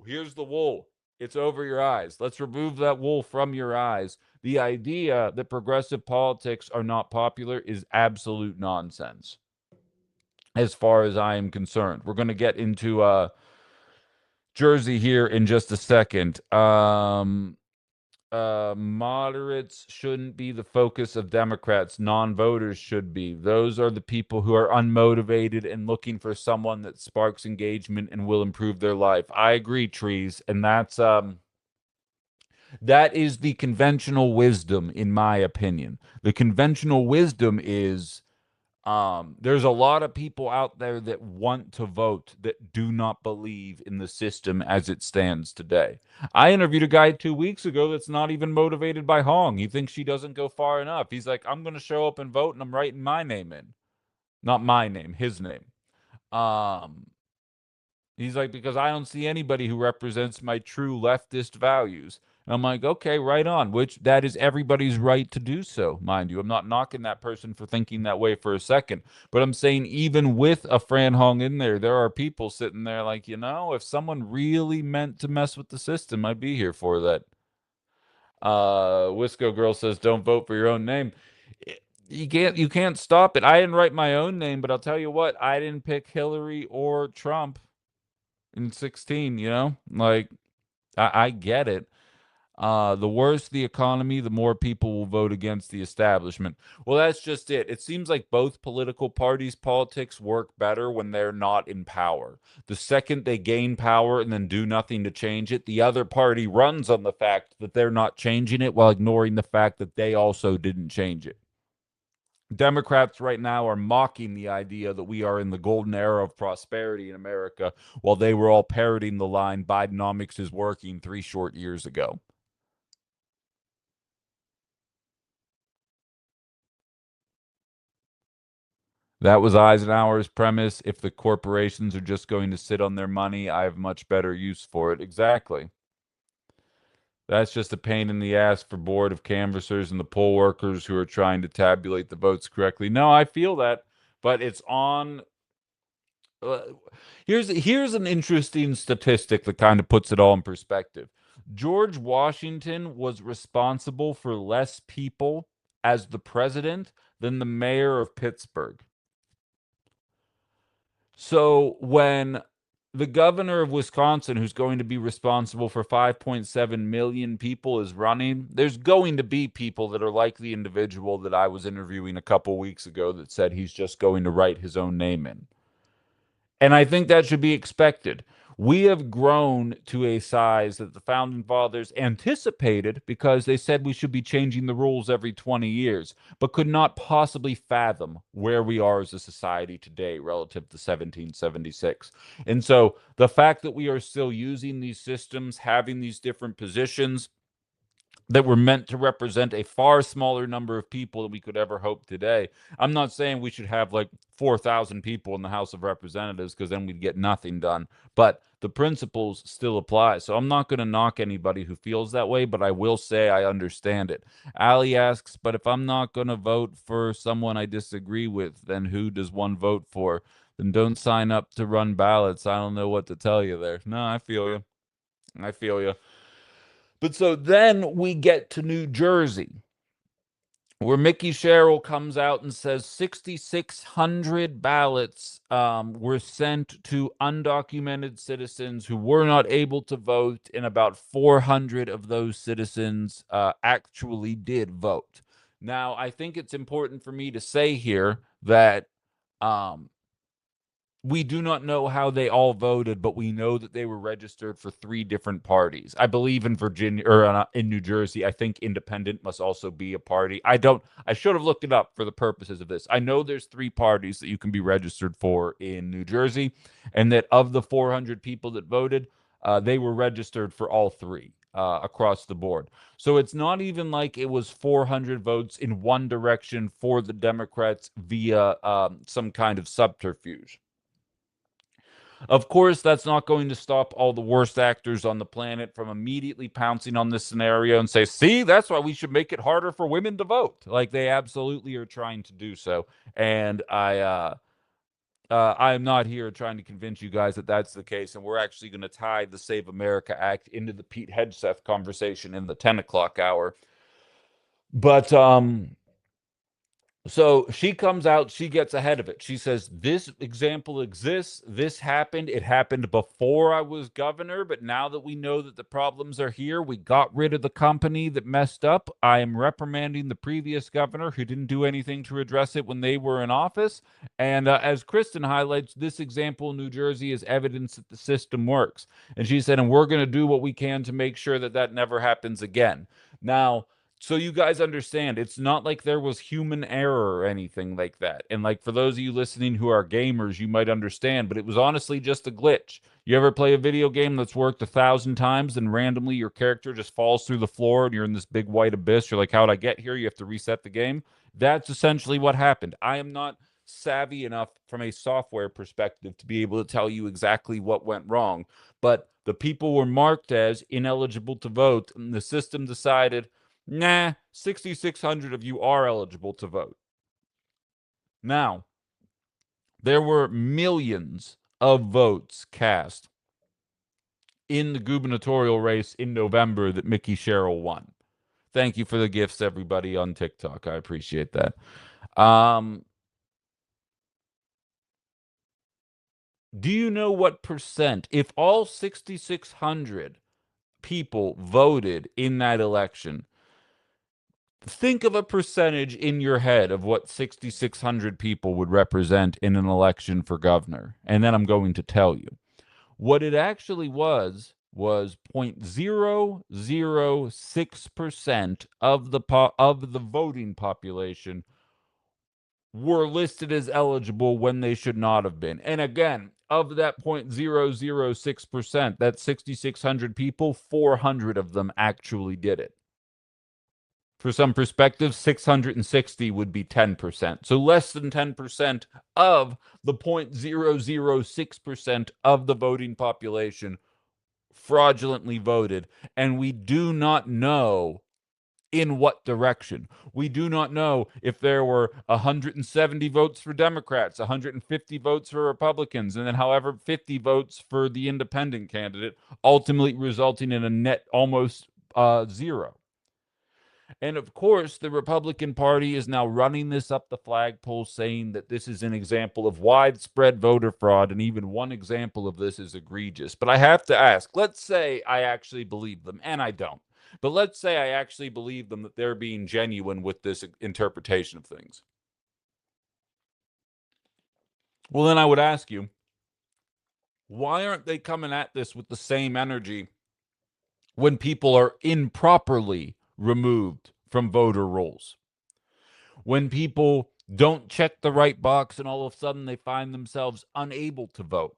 Here's the wool. It's over your eyes. Let's remove that wool from your eyes. The idea that progressive politics are not popular is absolute nonsense, as far as I am concerned. We're going to get into Jersey here in just a second. Moderates shouldn't be the focus of Democrats. Non-voters should be. Those are the people who are unmotivated and looking for someone that sparks engagement and will improve their life. I agree, Trees, and that is the conventional wisdom, in my opinion. The conventional wisdom is there's a lot of people out there that want to vote that do not believe in the system as it stands today. I interviewed a guy 2 weeks ago that's not even motivated by Hong. He thinks she doesn't go far enough. He's like, I'm going to show up and vote and I'm writing my name in. Not my name, his name. Um, He's like, because I don't see anybody who represents my true leftist values. And I'm like, okay, right on, which that is everybody's right to do so, mind you. I'm not knocking that person for thinking that way for a second. But I'm saying even with a Fran Hong in there are people sitting there like, you know, if someone really meant to mess with the system, I'd be here for that. Wisco Girl says, don't vote for your own name. You can't stop it. I didn't write my own name, but I'll tell you what, I didn't pick Hillary or Trump in 16, you know? Like, I get it. The worse the economy, the more people will vote against the establishment. Well, that's just it. It seems like both political parties' politics work better when they're not in power. The second they gain power and then do nothing to change it, the other party runs on the fact that they're not changing it while ignoring the fact that they also didn't change it. Democrats right now are mocking the idea that we are in the golden era of prosperity in America while they were all parroting the line Bidenomics is working 3 short years ago. That was Eisenhower's premise. If the corporations are just going to sit on their money, I have much better use for it. Exactly. That's just a pain in the ass for board of canvassers and the poll workers who are trying to tabulate the votes correctly. No, I feel that, but it's on. Uh, here's an interesting statistic that kind of puts it all in perspective. George Washington was responsible for less people as the president than the mayor of Pittsburgh. So when the governor of Wisconsin, who's going to be responsible for 5.7 million people, is running, there's going to be people that are like the individual that I was interviewing a couple weeks ago that said he's just going to write his own name in. And I think that should be expected. We have grown to a size that the founding fathers anticipated because they said we should be changing the rules every 20 years, but could not possibly fathom where we are as a society today relative to 1776. And so the fact that we are still using these systems, having these different positions, that were meant to represent a far smaller number of people than we could ever hope today. I'm not saying we should have like 4,000 people in the House of Representatives because then we'd get nothing done, but the principles still apply. So I'm not going to knock anybody who feels that way, but I will say I understand it. Ali asks, but if I'm not going to vote for someone I disagree with, then who does one vote for? Then don't sign up to run ballots. I don't know what to tell you there. No, I feel you. I feel you. But so then we get to New Jersey, where Mickey Sherrill comes out and says 6,600 ballots were sent to undocumented citizens who were not able to vote, and about 400 of those citizens actually did vote. Now, I think it's important for me to say here that um, we do not know how they all voted, but we know that they were registered for 3 different parties. I believe in Virginia or in New Jersey, I think independent must also be a party. I should have looked it up for the purposes of this. I know there's 3 parties that you can be registered for in New Jersey, and that of the 400 people that voted, they were registered for all 3 across the board. So it's not even like it was 400 votes in one direction for the Democrats via some kind of subterfuge. Of course, that's not going to stop all the worst actors on the planet from immediately pouncing on this scenario and say, see, that's why we should make it harder for women to vote. Like they absolutely are trying to do so. And I am not here trying to convince you guys that that's the case. And we're actually going to tie the Save America Act into the Pete Hegseth conversation in the 10 o'clock hour. But so she comes out, she gets ahead of it. She says, this example exists. This happened. It happened before I was governor, but now that we know that the problems are here, we got rid of the company that messed up. I am reprimanding the previous governor who didn't do anything to address it when they were in office. And as Kristen highlights, this example in New Jersey is evidence that the system works. And she said, and we're going to do what we can to make sure that that never happens again. Now, so you guys understand, it's not like there was human error or anything like that. And like for those of you listening who are gamers, you might understand, but it was honestly just a glitch. You ever play a video game that's worked 1,000 times and randomly your character just falls through the floor and you're in this big white abyss? You're like, how'd I get here? You have to reset the game. That's essentially what happened. I am not savvy enough from a software perspective to be able to tell you exactly what went wrong, but the people were marked as ineligible to vote, and the system decided, nah, 6,600 of you are eligible to vote. Now, there were millions of votes cast in the gubernatorial race in November that Mickey Sherrill won. Thank you for the gifts, everybody on TikTok. I appreciate that. Do you know what percent, if all 6,600 people voted in that election, think of a percentage in your head of what 6,600 people would represent in an election for governor. And then I'm going to tell you. What it actually was 0.006% of the voting population were listed as eligible when they should not have been. And again, of that 0.006%, that 6,600 people, 400 of them actually did it. For some perspective, 660 would be 10%. So less than 10% of the 0.006% of the voting population fraudulently voted. And we do not know in what direction. We do not know if there were 170 votes for Democrats, 150 votes for Republicans, and then however 50 votes for the independent candidate, ultimately resulting in a net almost zero. And of course, the Republican Party is now running this up the flagpole, saying that this is an example of widespread voter fraud. And even one example of this is egregious. But I have to ask, let's say I actually believe them, and I don't. But let's say I actually believe them that they're being genuine with this interpretation of things. Well, then I would ask you, Why aren't they coming at this with the same energy when people are improperly removed from voter rolls? When people don't check the right box and all of a sudden they find themselves unable to vote?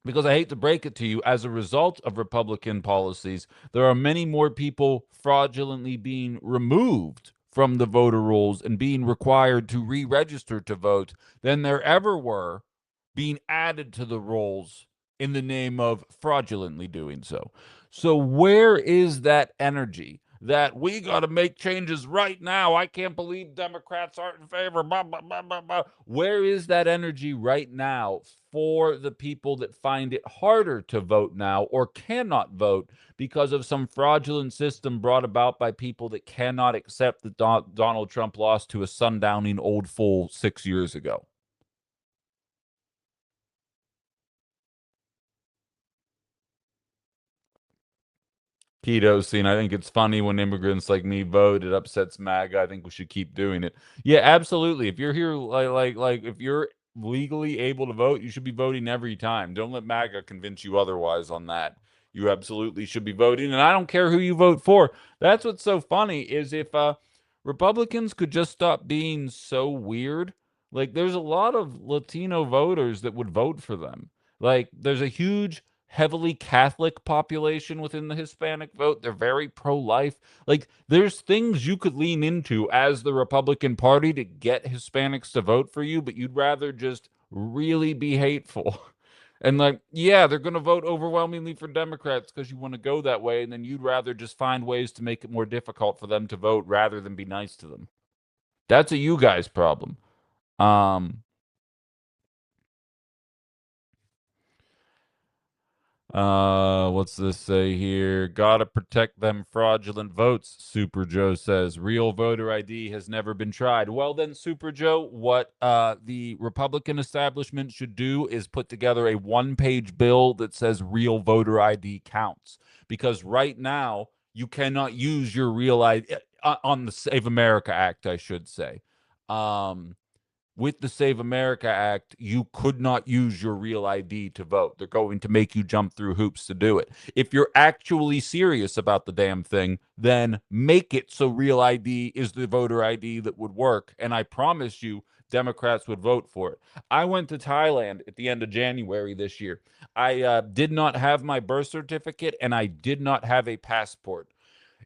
Because I hate to break it to you, as a result of Republican policies, there are many more people fraudulently being removed from the voter rolls and being required to re register to vote than there ever were being added to the rolls in the name of fraudulently doing so. So, where is that energy that we got to make changes right now? I can't believe Democrats aren't in favor. Blah, blah, blah, blah, blah. Where is that energy right now for the people that find it harder to vote now or cannot vote because of some fraudulent system brought about by people that cannot accept that Donald Trump lost to a sundowning old fool 6 years ago? Keto scene. I think it's funny when immigrants like me vote. It upsets MAGA. I think we should keep doing it. Yeah, absolutely. If you're here, like, if you're legally able to vote, you should be voting every time. Don't let MAGA convince you otherwise on that. You absolutely should be voting, and I don't care who you vote for. That's what's so funny is if Republicans could just stop being so weird. Like, there's a lot of Latino voters that would vote for them. Like, there's a huge heavily Catholic population within the Hispanic vote. They're very pro-life. Like, there's things you could lean into as the Republican Party to get Hispanics to vote for you, but you'd rather just really be hateful. And like, yeah, they're going to vote overwhelmingly for Democrats because you want to go that way, and then you'd rather just find ways to make it more difficult for them to vote rather than be nice to them. That's a you guys problem. Um, what's this say here? Gotta protect them fraudulent votes, Super Joe says. Real voter ID has never been tried. Well, then, Super Joe, what the Republican establishment should do is put together a one-page bill that says real voter ID counts. Because right now, you cannot use your real ID on the Save America Act, I should say. Um, with the Save America Act, you could not use your real ID to vote. They're going to make you jump through hoops to do it. If you're actually serious about the damn thing, then make it so real ID is the voter ID that would work. And I promise you, Democrats would vote for it. I went to Thailand at the end of January this year. I did not have my birth certificate and I did not have a passport.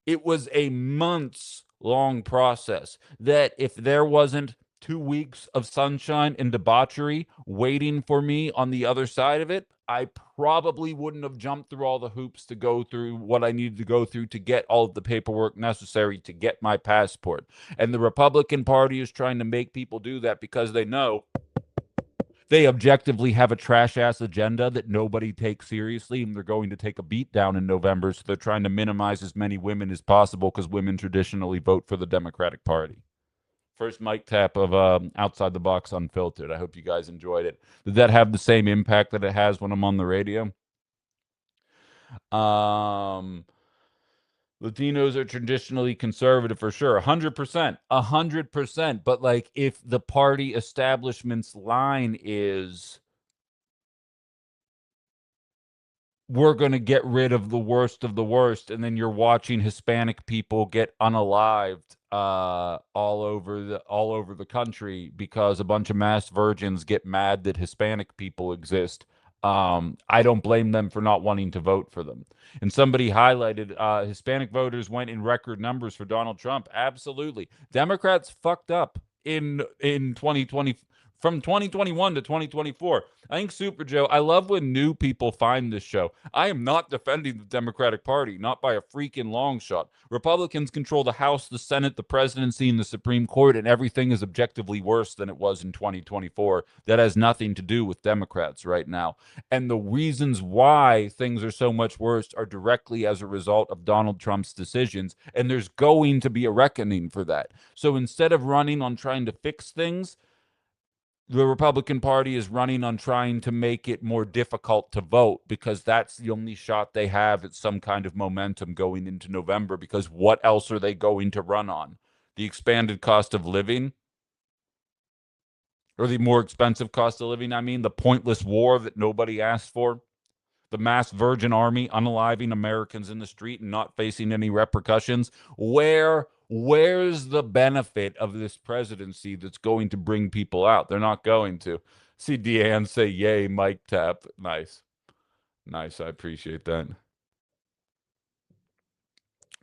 It was a months long process that if there wasn't 2 weeks of sunshine and debauchery waiting for me on the other side of it, I probably wouldn't have jumped through all the hoops to go through what I needed to go through to get all of the paperwork necessary to get my passport. And the Republican Party is trying to make people do that because they know they objectively have a trash ass agenda that nobody takes seriously, and they're going to take a beat down in November. So they're trying to minimize as many women as possible because women traditionally vote for the Democratic Party. First mic tap of Outside the Box Unfiltered. I hope you guys enjoyed it. Did that have the same impact that it has when I'm on the radio? Um, Latinos are traditionally conservative for sure, 100%, 100%. But like, if the party establishment's line is we're going to get rid of the worst, and then you're watching Hispanic people get unalived all over the country because a bunch of mass virgins get mad that Hispanic people exist. I don't blame them for not wanting to vote for them. And somebody highlighted Hispanic voters went in record numbers for Donald Trump. Absolutely, Democrats fucked up in 2020 from 2021 to 2024. I think Super Joe, I love when new people find this show. I am not defending the Democratic Party, not by a freaking long shot. Republicans control the House, the Senate, the presidency, and the Supreme Court, and everything is objectively worse than it was in 2024. That has nothing to do with Democrats right now. And the reasons why things are so much worse are directly as a result of Donald Trump's decisions, and there's going to be a reckoning for that. So instead of running on trying to fix things, the Republican Party is running on trying to make it more difficult to vote because that's the only shot they have at some kind of momentum going into November. Because what else are they going to run on? The expanded cost of living? or the more expensive cost of living. I mean, the pointless war that nobody asked for, the mass virgin army unaliving Americans in the street and not facing any repercussions. Where's the benefit of this presidency that's going to bring people out? They're not going to. See Deanne say, "Yay, Mike tap." Nice, nice. I appreciate that.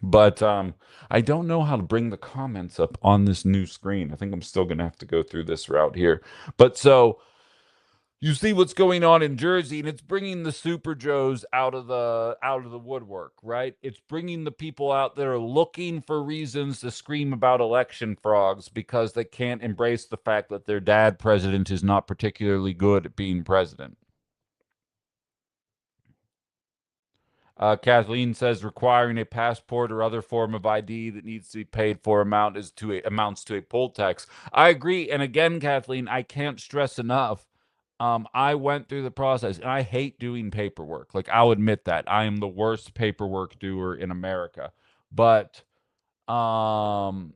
But I don't know how to bring the comments up on this new screen. I think I'm still gonna have to go through this route here. But so you see what's going on in Jersey, and it's bringing the Super Joes out of the woodwork, right? It's bringing the people out that are looking for reasons to scream about election frogs because they can't embrace the fact that their dad president is not particularly good at being president. Kathleen says requiring a passport or other form of ID that needs to be paid for amounts to a poll tax. I agree, and again, Kathleen, I can't stress enough. I went through the process, and I hate doing paperwork. Like, I'll admit that I am the worst paperwork doer in America. But um,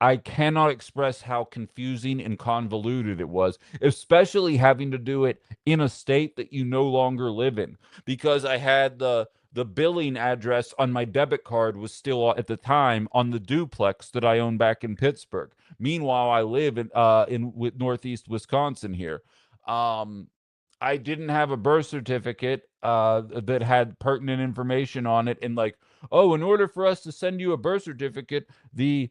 I cannot express how confusing and convoluted it was, especially having to do it in a state that you no longer live in. Because I had the billing address on my debit card was still at the time on the duplex that I own back in Pittsburgh. Meanwhile, I live in with Northeast Wisconsin here. Um, I didn't have a birth certificate that had pertinent information on it, and like, oh, in order for us to send you a birth certificate, the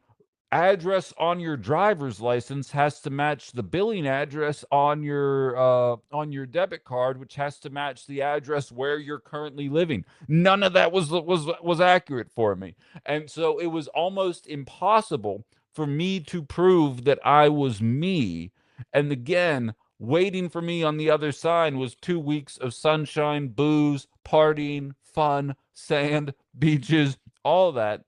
address on your driver's license has to match the billing address on your debit card, which has to match the address where you're currently living. None of that was accurate for me, and so it was almost impossible for me to prove that I was me. And again, waiting for me on the other side was 2 weeks of sunshine, booze, partying, fun, sand, beaches, all that.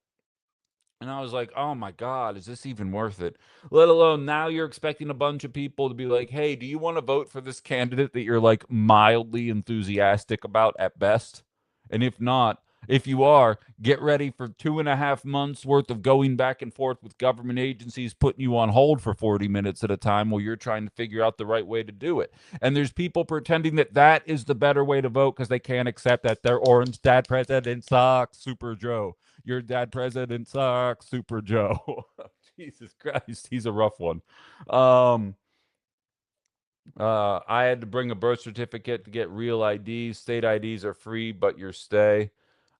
And I was like, oh my God, is this even worth it? Let alone now you're expecting a bunch of people to be like, hey, do you want to vote for this candidate that you're like mildly enthusiastic about at best? And if not, if you are, get ready for 2.5 months worth of going back and forth with government agencies, putting you on hold for 40 minutes at a time while you're trying to figure out the right way to do it. And there's people pretending that that is the better way to vote because they can't accept that their orange dad president sucks, Super Joe. Your dad president sucks, Super Joe. Jesus Christ, he's a rough one. Um, I had to bring a birth certificate to get real IDs. State IDs are free, but your stay.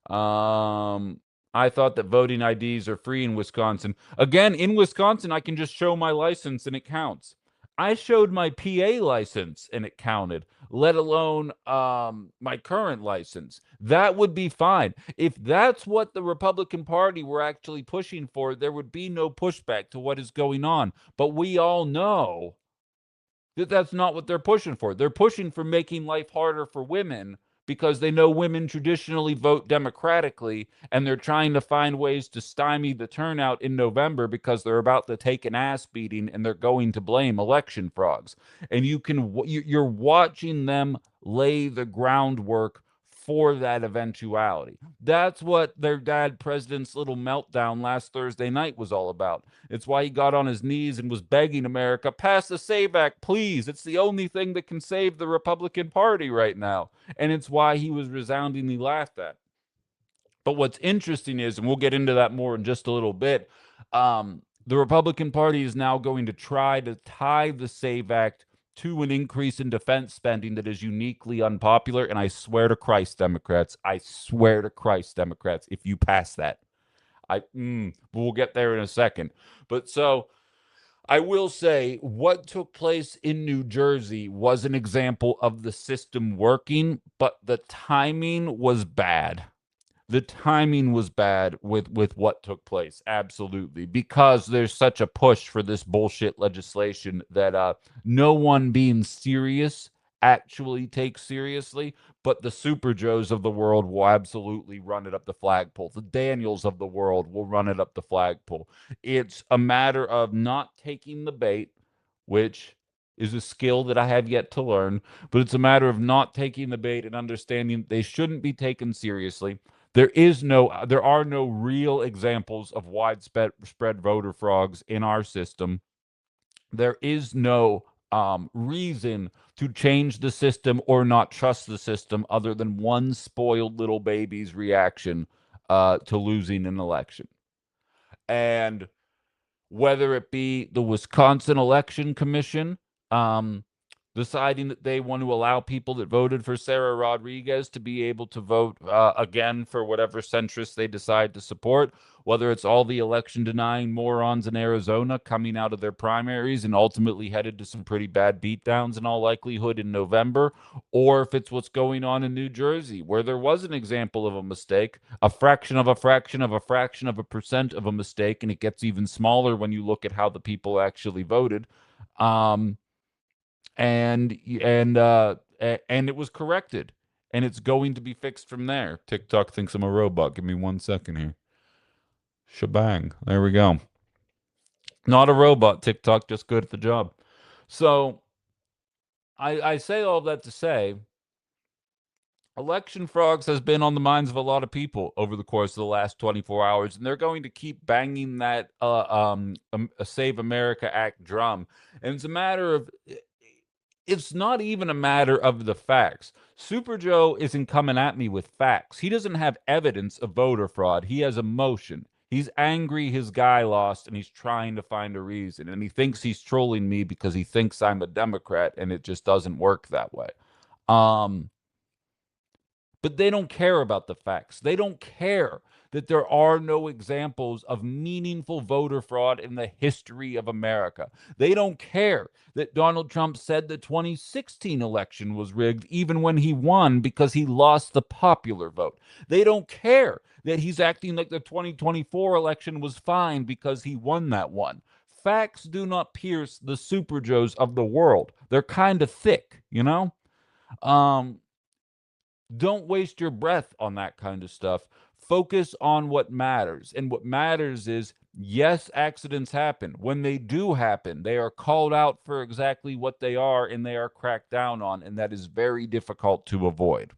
Um, I thought that voting IDs are free in Wisconsin. Again, in Wisconsin, I can just show my license and it counts. I showed my PA license and it counted, let alone my current license. That would be fine. If that's what the Republican Party were actually pushing for, there would be no pushback to what is going on. But we all know that that's not what they're pushing for. They're pushing for making life harder for women because they know women traditionally vote democratically, and they're trying to find ways to stymie the turnout in November because they're about to take an ass beating and they're going to blame election frauds. And you're watching them lay the groundwork for that eventuality. That's what their dad president's little meltdown last Thursday night was all about. It's why he got on his knees and was begging America, pass the SAVE Act, please. It's the only thing that can save the Republican Party right now. And it's why he was resoundingly laughed at. But what's interesting is, and we'll get into that more in just a little bit, the Republican Party is now going to try to tie the SAVE Act to an increase in defense spending that is uniquely unpopular. And I swear to Christ, Democrats, I swear to Christ, Democrats, if you pass that, we'll get there in a second. But so I will say what took place in New Jersey was an example of the system working, but the timing was bad. The timing was bad with what took place, absolutely, because there's such a push for this bullshit legislation that no one being serious actually takes seriously, but the Super Joes of the world will absolutely run it up the flagpole. The Daniels of the world will run it up the flagpole. It's a matter of not taking the bait, which is a skill that I have yet to learn, but it's a matter of not taking the bait and understanding they shouldn't be taken seriously. There are no real examples of widespread voter frogs in our system. There is no reason to change the system or not trust the system other than one spoiled little baby's reaction to losing an election. And whether it be the Wisconsin Election Commission um, deciding that they want to allow people that voted for Sarah Rodriguez to be able to vote again for whatever centrist they decide to support, whether it's all the election denying morons in Arizona coming out of their primaries and ultimately headed to some pretty bad beatdowns in all likelihood in November, or if it's what's going on in New Jersey, where there was an example of a mistake, a fraction of a fraction of a fraction of a percent of a mistake, and it gets even smaller when you look at how the people actually voted. Um, and it was corrected, and it's going to be fixed from there. TikTok thinks I'm a robot. Give me 1 second here. Shebang. There we go. Not a robot, TikTok, just good at the job. So I say all that to say election frogs has been on the minds of a lot of people over the course of the last 24 hours, and they're going to keep banging that Save America Act drum. And it's a matter of, it's not even a matter of the facts. Super Joe isn't coming at me with facts. He doesn't have evidence of voter fraud. He has emotion. He's angry his guy lost, and he's trying to find a reason. And he thinks he's trolling me because he thinks I'm a Democrat, and it just doesn't work that way. Um, but they don't care about the facts. They don't care that there are no examples of meaningful voter fraud in the history of America. They don't care that Donald Trump said the 2016 election was rigged even when he won because he lost the popular vote. They don't care that he's acting like the 2024 election was fine because he won that one. Facts do not pierce the Super Joes of the world. They're kind of thick, you know? Um, don't waste your breath on that kind of stuff. Focus on what matters. And what matters is, yes, accidents happen. When they do happen, they are called out for exactly what they are and they are cracked down on. And that is very difficult to avoid.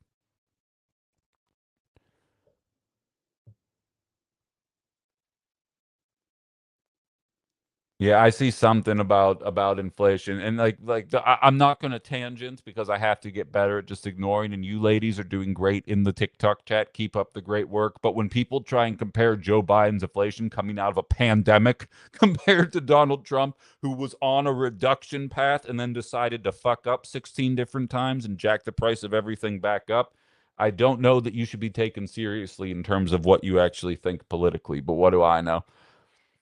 Yeah, I see something about inflation, and I'm not going to tangent because I have to get better at just ignoring. And you ladies are doing great in the TikTok chat. Keep up the great work. But when people try and compare Joe Biden's inflation coming out of a pandemic compared to Donald Trump, who was on a reduction path and then decided to fuck up 16 different times and jack the price of everything back up, I don't know that you should be taken seriously in terms of what you actually think politically. But what do I know?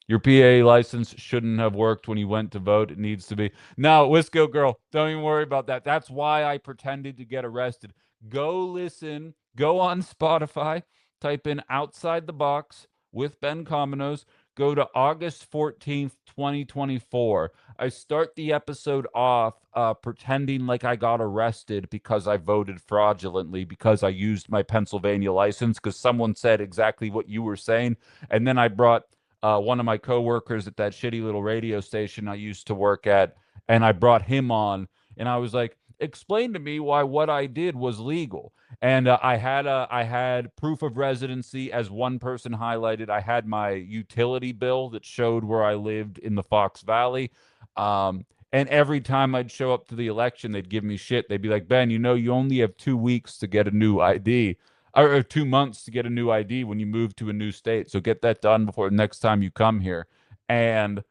Your PA license shouldn't have worked when you went to vote. It needs to be. No, Wisco girl, don't even worry about that. That's why I pretended to get arrested. Go listen, go on Spotify, type in Outside the Box with Ben Cominos. Go to August 14th, 2024. I start the episode off pretending like I got arrested because I voted fraudulently because I used my Pennsylvania license because someone said exactly what you were saying. And then I brought one of my coworkers at that shitty little radio station I used to work at, and I brought him on, and I was like, "Explain to me why what I did was legal." And I had proof of residency as one person highlighted. I had my utility bill that showed where I lived in the Fox Valley. And every time I'd show up to the election, they'd give me shit. They'd be like, "Ben, you know, you only have 2 weeks to get a new ID." Or 2 months to get a new ID when you move to a new state. So get that done before the next time you come here. And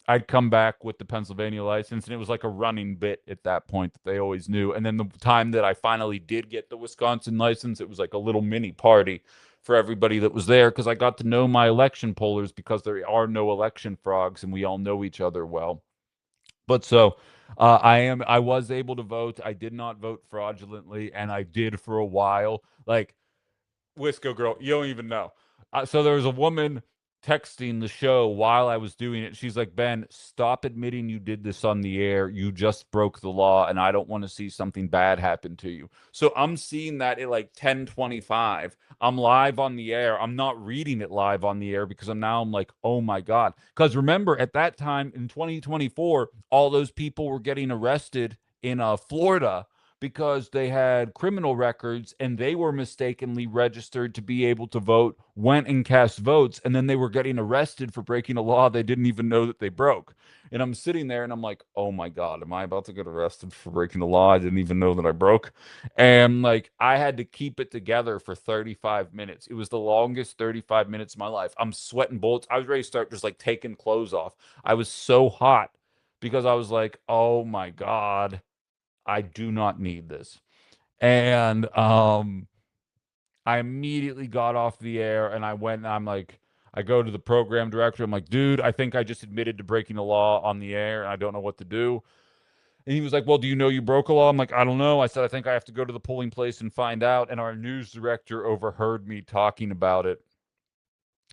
I'd come back with the Pennsylvania license, and it was like a running bit at that point that they always knew. And then the time that I finally did get the Wisconsin license, it was like a little mini party for everybody that was there because I got to know my election pollers because there are no election frogs and we all know each other well. But so I was able to vote. I did not vote fraudulently, and I did for a while. Like Wisco girl, you don't even know. So there was a woman texting the show while I was doing it. She's like, "Ben, stop admitting you did this on the air. You just broke the law, and I don't want to see something bad happen to you." So I'm seeing that at like 10:25. I'm live on the air. I'm not reading it live on the air because I'm like, oh my God. Because remember, at that time in 2024, all those people were getting arrested in Florida because they had criminal records and they were mistakenly registered to be able to vote, went and cast votes, and then they were getting arrested for breaking a law they didn't even know that they broke. And I'm sitting there and I'm like, oh my God, am I about to get arrested for breaking a law I didn't even know that I broke? And like, I had to keep it together for 35 minutes. It was the longest 35 minutes of my life. I'm sweating bullets. I was ready to start just like taking clothes off. I was so hot because I was like, oh my God, I do not need this. And I immediately got off the air and I went and I'm like, I go to the program director. I'm like, dude, I think I just admitted to breaking a law on the air. And I don't know what to do. And he was like, well, do you know you broke a law? I'm like, I don't know. I said, I think I have to go to the polling place and find out. And our news director overheard me talking about it.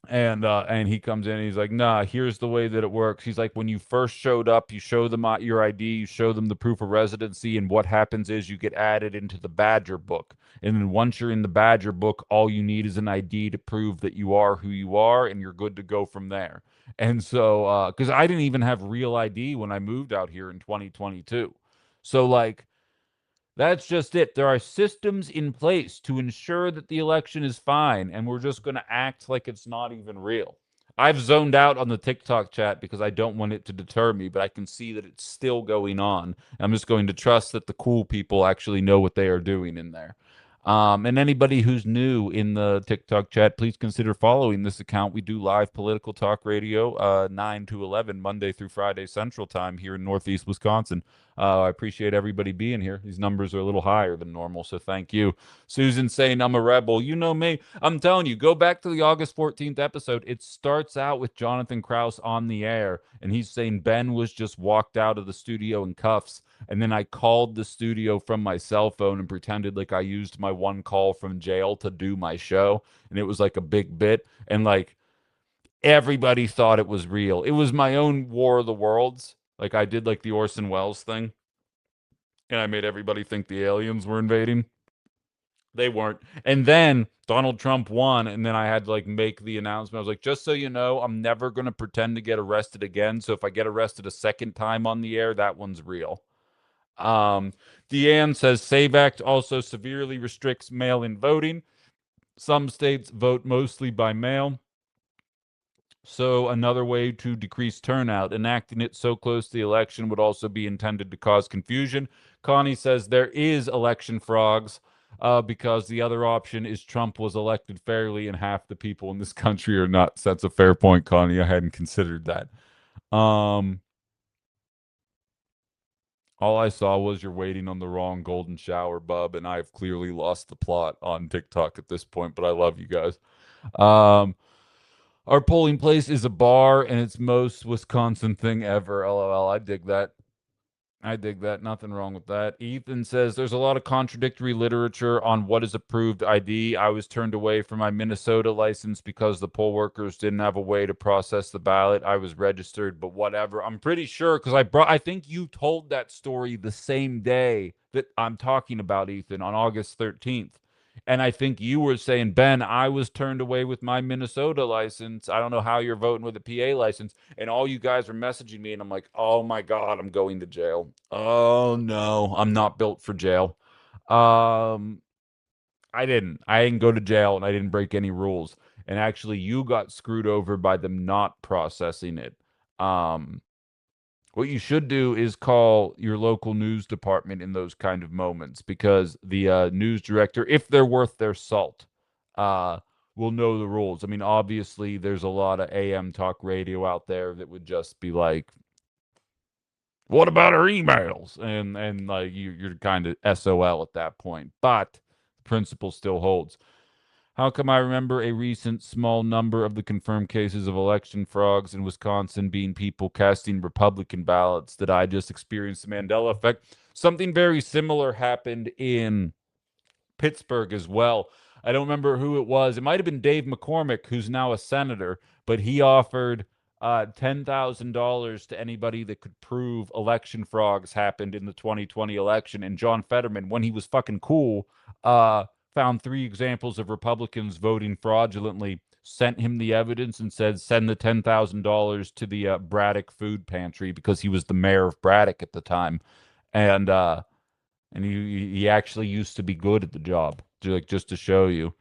And he comes in and he's like, nah, here's the way that it works. He's like, when you first showed up, you show them your ID, you show them the proof of residency, and what happens is you get added into the Badger book. And then once you're in the Badger book, all you need is an ID to prove that you are who you are, and you're good to go from there. And so, because I didn't even have real ID when I moved out here in 2022. So, like, that's just it. There are systems in place to ensure that the election is fine, and we're just going to act like it's not even real. I've zoned out on the TikTok chat because I don't want it to deter me, but I can see that it's still going on. I'm just going to trust that the cool people actually know what they are doing in there. And anybody who's new in the TikTok chat, please consider following this account. We do live political talk radio, 9 to 11, Monday through Friday Central Time here in Northeast Wisconsin. I appreciate everybody being here. These numbers are a little higher than normal, so thank you. Susan saying I'm a rebel. You know me. I'm telling you, go back to the August 14th episode. It starts out with Jonathan Krause on the air, and he's saying Ben was just walked out of the studio in cuffs. And then I called the studio from my cell phone and pretended like I used my one call from jail to do my show. And it was like a big bit. And like everybody thought it was real. It was my own War of the Worlds. Like I did like the Orson Welles thing. And I made everybody think the aliens were invading. They weren't. And then Donald Trump won. And then I had to like make the announcement. I was like, just so you know, I'm never going to pretend to get arrested again. So if I get arrested a second time on the air, that one's real. Um, Deanne says Save Act also severely restricts mail in voting. Some states vote mostly by mail. So, another way to decrease turnout. Enacting it so close to the election would also be intended to cause confusion. Connie says there is election frogs because the other option is Trump was elected fairly and half the people in this country are not. So that's a fair point, Connie. I hadn't considered that. Um, All I saw was you're waiting on the wrong golden shower, bub, and I've clearly lost the plot on TikTok at this point, but I love you guys. Um, our polling place is a bar, and it's most Wisconsin thing ever. LOL. I dig that. I dig that. Nothing wrong with that. Ethan says there's a lot of contradictory literature on what is approved ID. I was turned away from my Minnesota license because the poll workers didn't have a way to process the ballot. I was registered, but whatever. I'm pretty sure because I think you told that story the same day that I'm talking about, Ethan, on August 13th. And I think you were saying, Ben, I was turned away with my Minnesota license. I don't know how you're voting with a PA license. And all you guys were messaging me, and I'm like, oh my God, I'm going to jail. Oh no, I'm not built for jail. Um, I didn't go to jail and I didn't break any rules. And actually, you got screwed over by them not processing it. Um, what you should do is call your local news department in those kind of moments because the news director, if they're worth their salt, uh, will know the rules. I mean, obviously, there's a lot of AM talk radio out there that would just be like, "What about our emails?" And like you're kind of SOL at that point. But the principle still holds. How come I remember a recent small number of the confirmed cases of election frogs in Wisconsin being people casting Republican ballots that I just experienced the Mandela effect? Something very similar happened in Pittsburgh as well. I don't remember who it was. It might have been Dave McCormick, who's now a senator, but he offered $10,000 to anybody that could prove election frogs happened in the 2020 election. And John Fetterman, when he was fucking cool, found 3 examples of Republicans voting fraudulently, sent him the evidence, and said, send the $10,000 to the Braddock Food Pantry because he was the mayor of Braddock at the time. And and he actually used to be good at the job, just to show you.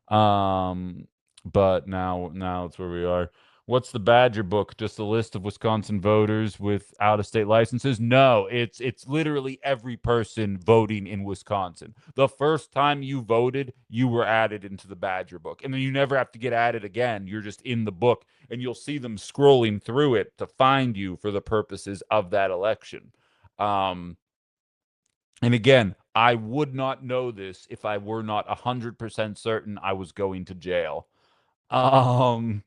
But now it's where we are. What's the Badger book? Just a list of Wisconsin voters with out-of-state licenses? No, it's literally every person voting in Wisconsin. The first time you voted, you were added into the Badger book, and then you never have to get added again. You're just in the book, and you'll see them scrolling through it to find you for the purposes of that election. Um, and again, I would not know this if I were not 100% certain I was going to jail. Um,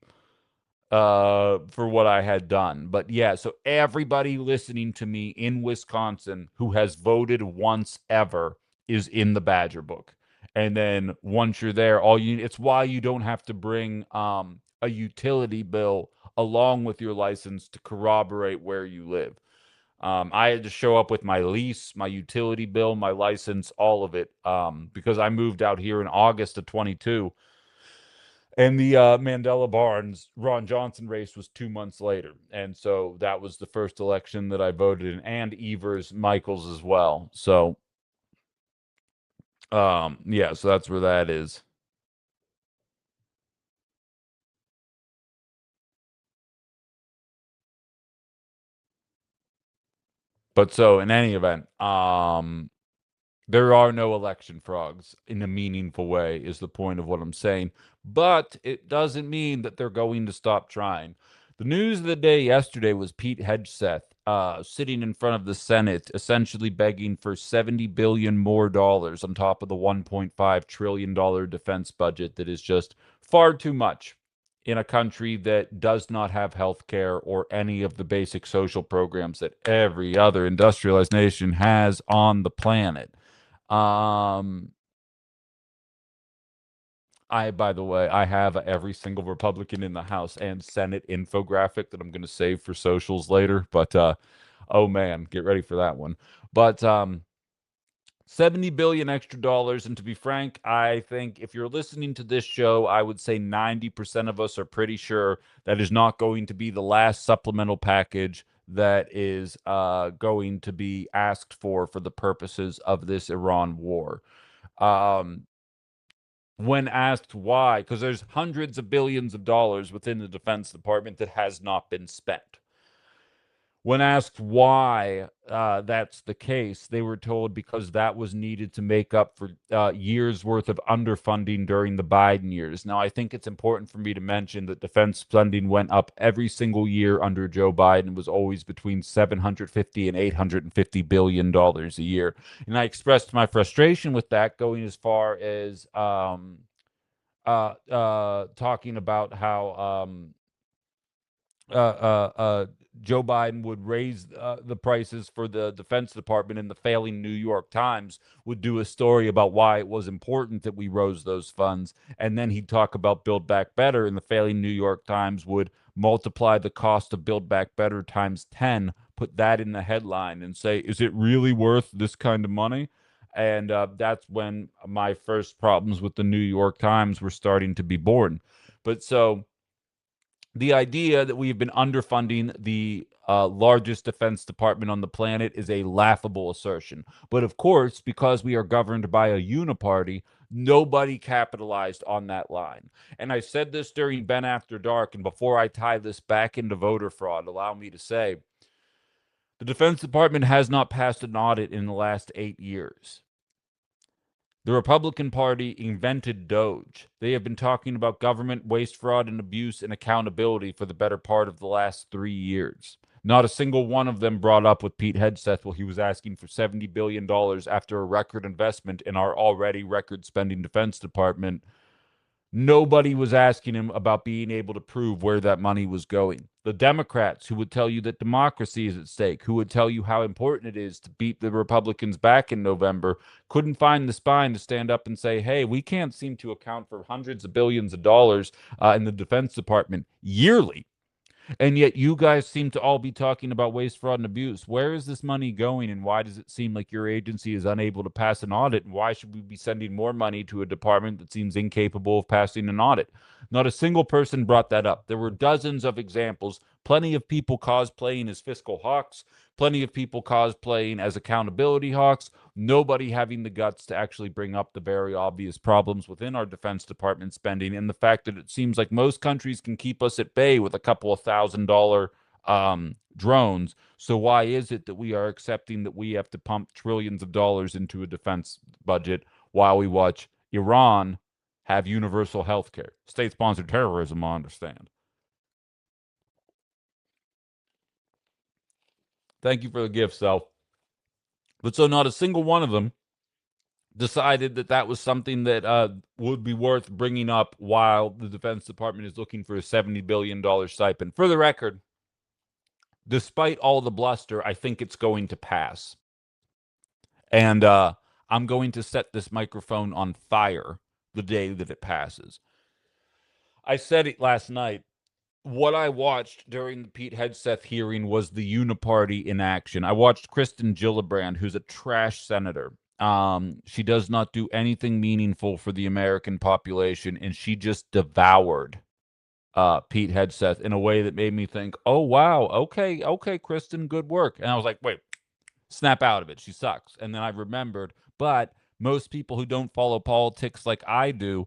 for what I had done. But yeah, so everybody listening to me in Wisconsin who has voted once ever is in the Badger book. And then once you're there, it's why you don't have to bring a utility bill along with your license to corroborate where you live. I had to show up with my lease, my utility bill, my license, all of it, because I moved out here in August of 22, and the Mandela Barnes Ron Johnson race was 2 months later, and so that was the first election that I voted in, and Evers Michaels as well. So, yeah, so that's where that is. But so in any event, there are no election frogs in a meaningful way, is the point of what I'm saying. But it doesn't mean that they're going to stop trying. The news of the day yesterday was Pete Hegseth sitting in front of the Senate, essentially begging for $70 billion more on top of the $1.5 trillion defense budget that is just far too much in a country that does not have health care or any of the basic social programs that every other industrialized nation has on the planet. Um, by the way, I have every single Republican in the House and Senate infographic that I'm going to save for socials later. But oh man, get ready for that one. But 70 billion extra dollars, and to be frank, I think if you're listening to this show, I would say 90% of us are pretty sure that is not going to be the last supplemental package that is going to be asked for the purposes of this Iran war. Um, when asked why, because there's hundreds of billions of dollars within the Defense Department that has not been spent. When asked why that's the case, they were told because that was needed to make up for years worth of underfunding during the Biden years. Now, I think it's important for me to mention that defense spending went up every single year under Joe Biden, was always between 750 and $850 billion a year. And I expressed my frustration with that, going as far as talking about how uh, uh, uh, Joe Biden would raise the prices for the Defense Department, and the failing New York Times would do a story about why it was important that we rose those funds. And then he'd talk about Build Back Better, and the failing New York Times would multiply the cost of Build Back Better times 10, put that in the headline, and say, is it really worth this kind of money? And that's when my first problems with the New York Times were starting to be born. But so the idea that we've been underfunding the largest defense department on the planet is a laughable assertion. But of course, because we are governed by a uniparty, nobody capitalized on that line. And I said this during Ben After Dark, and before I tie this back into voter fraud, allow me to say the Defense Department has not passed an audit in the last 8 years. The Republican Party invented Doge. They have been talking about government waste, fraud, and abuse and accountability for the better part of the last 3 years. Not a single one of them brought up with Pete Hegseth while he was asking for $70 billion after a record investment in our already record spending Defense Department. Nobody was asking him about being able to prove where that money was going. The Democrats, who would tell you that democracy is at stake, who would tell you how important it is to beat the Republicans back in November, couldn't find the spine to stand up and say, hey, we can't seem to account for hundreds of billions of dollars in the Defense Department yearly. And yet you guys seem to all be talking about waste, fraud, and abuse. Where is this money going, and why does it seem like your agency is unable to pass an audit? And why should we be sending more money to a department that seems incapable of passing an audit? Not a single person brought that up. There were dozens of examples, plenty of people cosplaying as fiscal hawks, plenty of people cosplaying as accountability hawks, nobody having the guts to actually bring up the very obvious problems within our Defense Department spending, and the fact that it seems like most countries can keep us at bay with a couple of $1,000 drones. So why is it that we are accepting that we have to pump trillions of dollars into a defense budget while we watch Iran have universal health care? State-sponsored terrorism, I understand. Thank you for the gift, Self. But so not a single one of them decided that that was something that would be worth bringing up while the Defense Department is looking for a $70 billion stipend. For the record, despite all the bluster, I think it's going to pass. And I'm going to set this microphone on fire the day that it passes. I said it last night. What I watched during the Pete Hegseth hearing was the uniparty in action. I watched Kristen Gillibrand, who's a trash senator. She does not do anything meaningful for the American population, and she just devoured Pete Hegseth in a way that made me think, oh, wow, okay, Kristen, good work. And I was like, wait, snap out of it. She sucks. And then I remembered, but most people who don't follow politics like I do,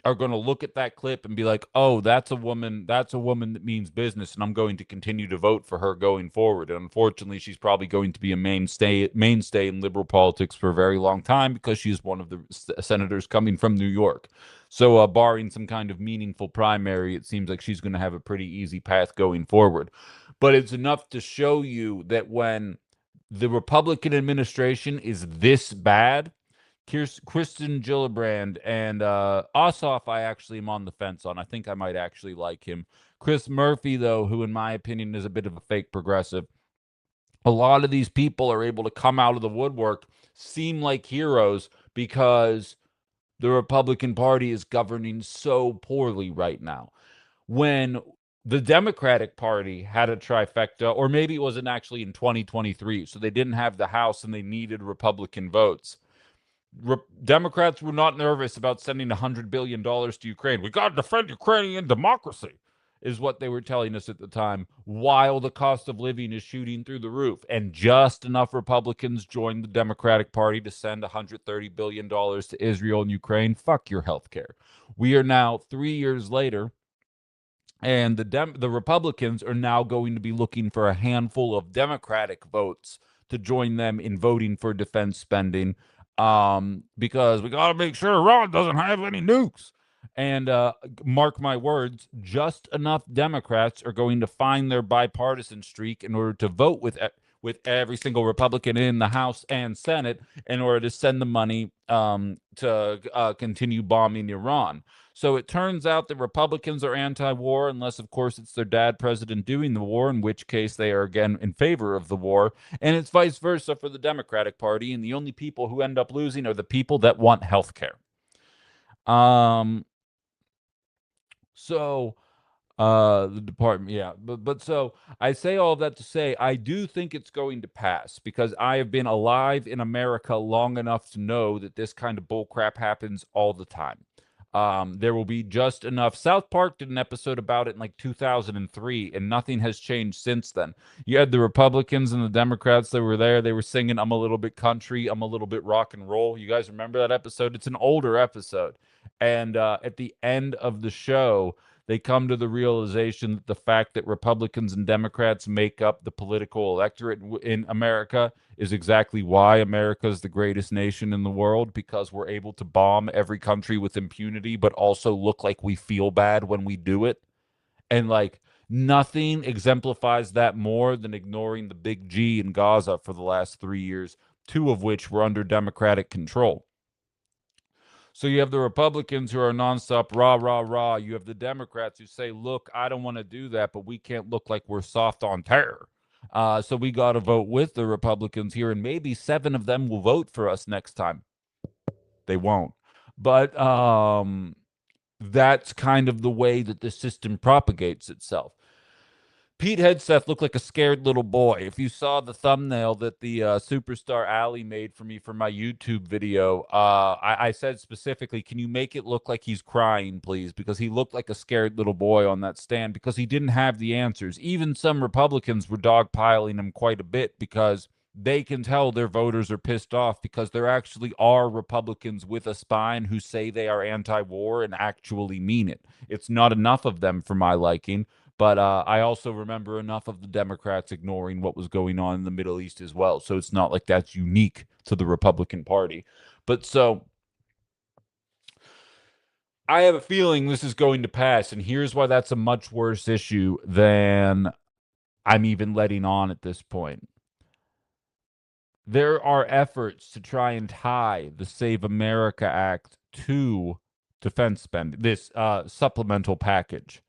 are going to look at that clip and be like, oh, that's a woman that means business, and I'm going to continue to vote for her going forward. And unfortunately, she's probably going to be a mainstay in liberal politics for a very long time because she's one of the senators coming from New York. So barring some kind of meaningful primary, it seems like she's going to have a pretty easy path going forward. But it's enough to show you that when the Republican administration is this bad, Kristen Gillibrand and Ossoff, I actually am on the fence on. I think I might actually like him. Chris Murphy, though, who in my opinion is a bit of a fake progressive, a lot of these people are able to come out of the woodwork, seem like heroes because the Republican Party is governing so poorly right now. When the Democratic Party had a trifecta, or maybe it wasn't actually in 2023, so they didn't have the House and they needed Republican votes. Democrats were not nervous about sending $100 billion to Ukraine. We got to defend Ukrainian democracy, is what they were telling us at the time, while the cost of living is shooting through the roof. And just enough Republicans joined the Democratic Party to send $130 billion to Israel and Ukraine. Fuck your health care. We are now 3 years later, and the Republicans are now going to be looking for a handful of Democratic votes to join them in voting for defense spending, because we got to make sure Iran doesn't have any nukes. And mark my words, just enough Democrats are going to find their bipartisan streak in order to vote with every single Republican in the House and Senate in order to send the money to continue bombing Iran. So it turns out that Republicans are anti-war, unless, of course, it's their dad president doing the war, in which case they are again in favor of the war. And it's vice versa for the Democratic Party. And the only people who end up losing are the people that want health care. So the department, yeah, but so I say all of that to say I do think it's going to pass because I have been alive in America long enough to know that this kind of bullcrap happens all the time. There will be just enough. South Park did an episode about it in like 2003, and nothing has changed since then. You had the Republicans and the Democrats that were there. They were singing, I'm a little bit country, I'm a little bit rock and roll. You guys remember that episode? It's an older episode. And at the end of the show, they come to the realization that the fact that Republicans and Democrats make up the political electorate in America is exactly why America is the greatest nation in the world, because we're able to bomb every country with impunity, but also look like we feel bad when we do it. And like nothing exemplifies that more than ignoring the big G in Gaza for the last 3 years, two of which were under Democratic control. So you have the Republicans who are nonstop rah, rah, rah. You have the Democrats who say, look, I don't want to do that, but we can't look like we're soft on terror. So we got to vote with the Republicans here, and maybe 7 of them will vote for us next time. They won't. But that's kind of the way that the system propagates itself. Pete Hegseth looked like a scared little boy. If you saw the thumbnail that the superstar Ali made for me for my YouTube video, I said specifically, can you make it look like he's crying, please? Because he looked like a scared little boy on that stand because he didn't have the answers. Even some Republicans were dogpiling him quite a bit because they can tell their voters are pissed off because there actually are Republicans with a spine who say they are anti-war and actually mean it. It's not enough of them for my liking. But I also remember enough of the Democrats ignoring what was going on in the Middle East as well. So it's not like that's unique to the Republican Party. But so I have a feeling this is going to pass. And here's why that's a much worse issue than I'm even letting on at this point. There are efforts to try and tie the Save America Act to defense spending, this supplemental package,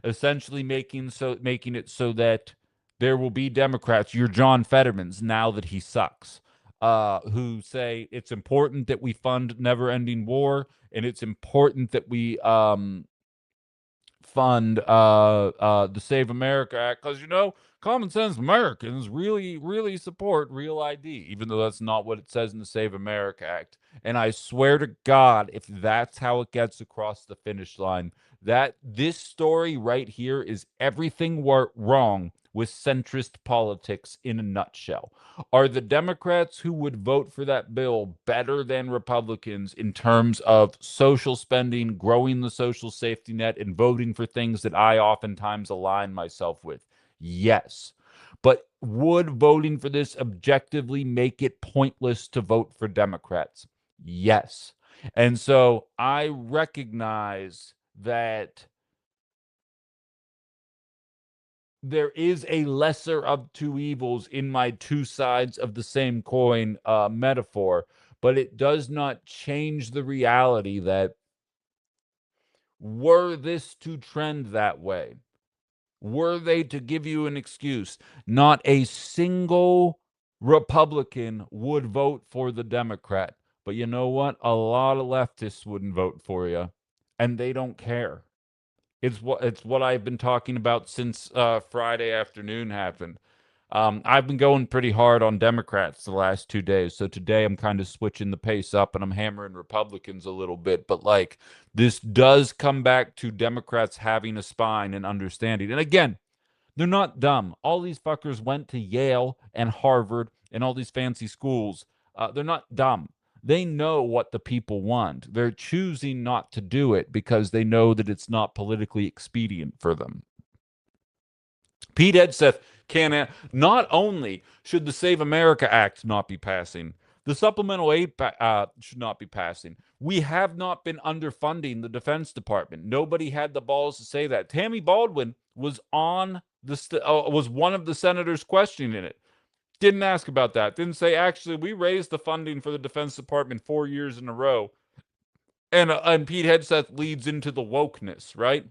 essentially making it so that there will be Democrats, your John Fettermans, now that he sucks, who say it's important that we fund never-ending war, and it's important that we fund the Save America Act because common sense Americans really support real ID, even though that's not what it says in the Save America Act. And I swear to God, if that's how it gets across the finish line, that this story right here is everything wrong with centrist politics in a nutshell. Are the Democrats who would vote for that bill better than Republicans in terms of social spending, growing the social safety net, and voting for things that I oftentimes align myself with? Yes. But would voting for this objectively make it pointless to vote for Democrats? Yes. And so I recognize that there is a lesser of two evils in my two sides of the same coin metaphor, but it does not change the reality that were this to trend that way, were they to give you an excuse, not a single Republican would vote for the Democrat. But you know what? A lot of leftists wouldn't vote for you, and they don't care. It's what I've been talking about since Friday afternoon happened. I've been going pretty hard on Democrats the last 2 days, so today I'm kind of switching the pace up and I'm hammering Republicans a little bit. But like, this does come back to Democrats having a spine and understanding. And again, they're not dumb. All these fuckers went to Yale and Harvard and all these fancy schools. They're not dumb. They know what the people want. They're choosing not to do it because they know that it's not politically expedient for them. Pete Hegseth can not only should the Save America Act not be passing, the supplemental aid should not be passing. We have not been underfunding the Defense Department. Nobody had the balls to say that. Tammy Baldwin was on was one of the senators questioning it. Didn't ask about that. Didn't say actually we raised the funding for the Defense Department 4 years in a row. And Pete Hegseth leads into the wokeness, right?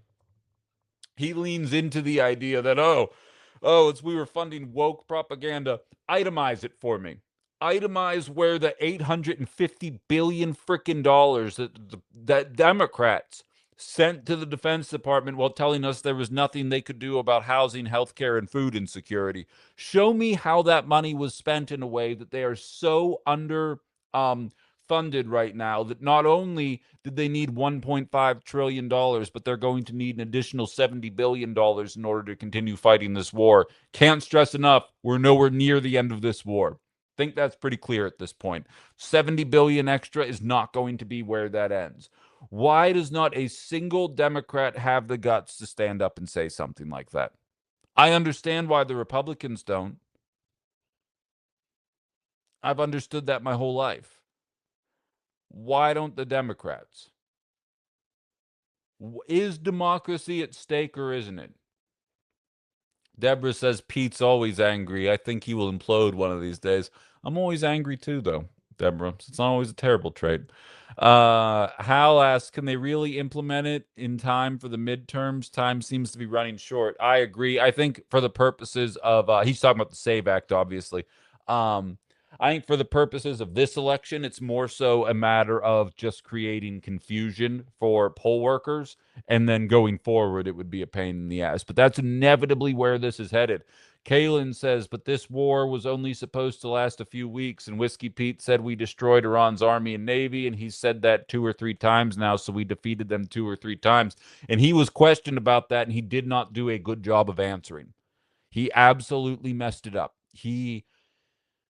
He leans into the idea that it's we were funding woke propaganda. Itemize it for me. Itemize where the 850 billion freaking dollars that Democrats sent to the Defense Department while telling us there was nothing they could do about housing, healthcare, and food insecurity. Show me how that money was spent in a way that they are so under funded right now that not only did they need $1.5 trillion, but they're going to need an additional $70 billion in order to continue fighting this war. Can't stress enough, we're nowhere near the end of this war. Think that's pretty clear at this point. 70 billion extra is not going to be where that ends. Why does not a single Democrat have the guts to stand up and say something like that? I understand why the Republicans don't. I've understood that my whole life. Why don't the Democrats? Is democracy at stake or isn't it? Deborah says Pete's always angry. I think he will implode one of these days. I'm always angry too, though, Deborah. It's not always a terrible trait. Hal asks, can they really implement it in time for the midterms? Time seems to be running short. I agree. I think for the purposes of, he's talking about the SAVE Act, obviously. I think for the purposes of this election, it's more so a matter of just creating confusion for poll workers. And then going forward, it would be a pain in the ass. But that's inevitably where this is headed. Kalen says, but this war was only supposed to last a few weeks. And Whiskey Pete said we destroyed Iran's army and navy. And he said that 2 or 3 times now. So we defeated them 2 or 3 times. And he was questioned about that. And he did not do a good job of answering. He absolutely messed it up. He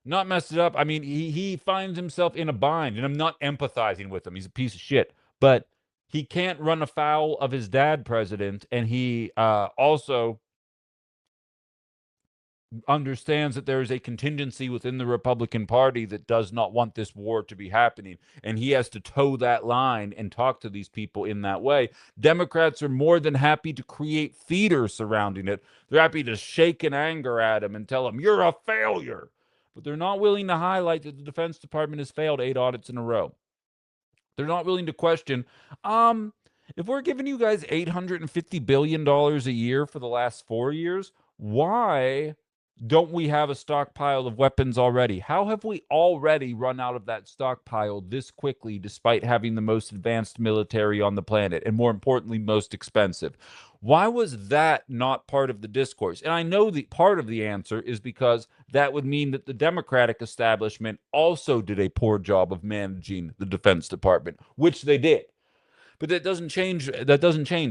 not messed it up. I mean, he finds himself in a bind, and I'm not empathizing with him. He's a piece of shit. But he can't run afoul of his dad president, and he also understands that there is a contingency within the Republican Party that does not want this war to be happening. And he has to toe that line and talk to these people in that way. Democrats are more than happy to create theater surrounding it. They're happy to shake in anger at him and tell him, you're a failure. But they're not willing to highlight that the Defense Department has failed 8 audits in a row. They're not willing to question, if we're giving you guys $850 billion a year for the last 4 years, why don't we have a stockpile of weapons already? How have we already run out of that stockpile this quickly, despite having the most advanced military on the planet, and more importantly, most expensive? Why was that not part of the discourse? And I know the part of the answer is because that would mean that the Democratic establishment also did a poor job of managing the Defense Department, which they did. But that doesn't change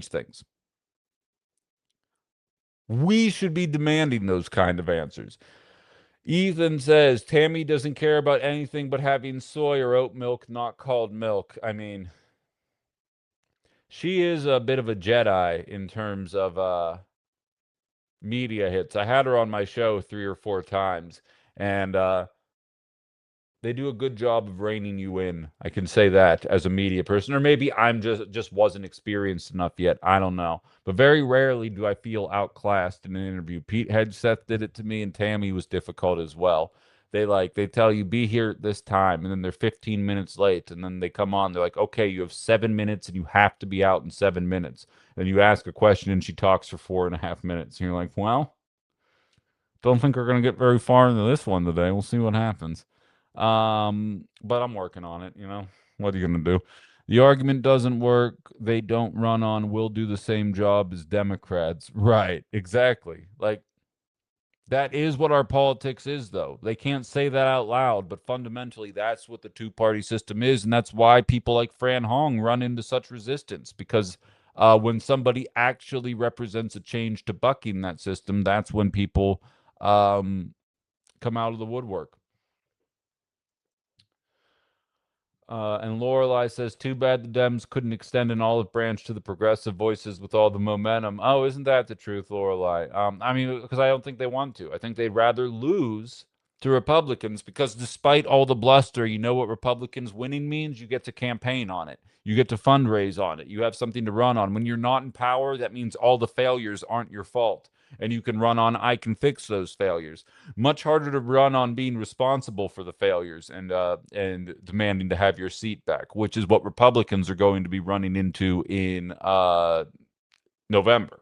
things. We should be demanding those kind of answers. Ethan says Tammy doesn't care about anything but having soy or oat milk, not called milk. I mean, she is a bit of a Jedi in terms of media hits. I had her on my show 3 or 4 times, and they do a good job of reining you in. I can say that as a media person, or maybe I'm just wasn't experienced enough yet. I don't know, but very rarely do I feel outclassed in an interview. Pete Hegseth did it to me, and Tammy was difficult as well. They tell you be here at this time, and then they're 15 minutes late, and then they come on. They're like, okay, you have 7 minutes, and you have to be out in 7 minutes. Then you ask a question, and she talks for 4.5 minutes, and you're like, well, don't think we're gonna get very far into this one today. We'll see what happens. But I'm working on it, you know. What are you gonna do? The argument doesn't work. They don't run on we'll do the same job as Democrats. Right, exactly. Like that is what our politics is, though. They can't say that out loud, but fundamentally, that's what the two-party system is, and that's why people like Fran Hong run into such resistance. Because when somebody actually represents a change to bucking that system, that's when people come out of the woodwork. And Lorelai says, too bad the Dems couldn't extend an olive branch to the progressive voices with all the momentum. Oh, isn't that the truth, Lorelai? I mean, because I don't think they want to. I think they'd rather lose to Republicans because despite all the bluster, you know what Republicans winning means? You get to campaign on it. You get to fundraise on it. You have something to run on. When you're not in power, that means all the failures aren't your fault. And you can run on, I can fix those failures. Much harder to run on being responsible for the failures and demanding to have your seat back, which is what Republicans are going to be running into in November.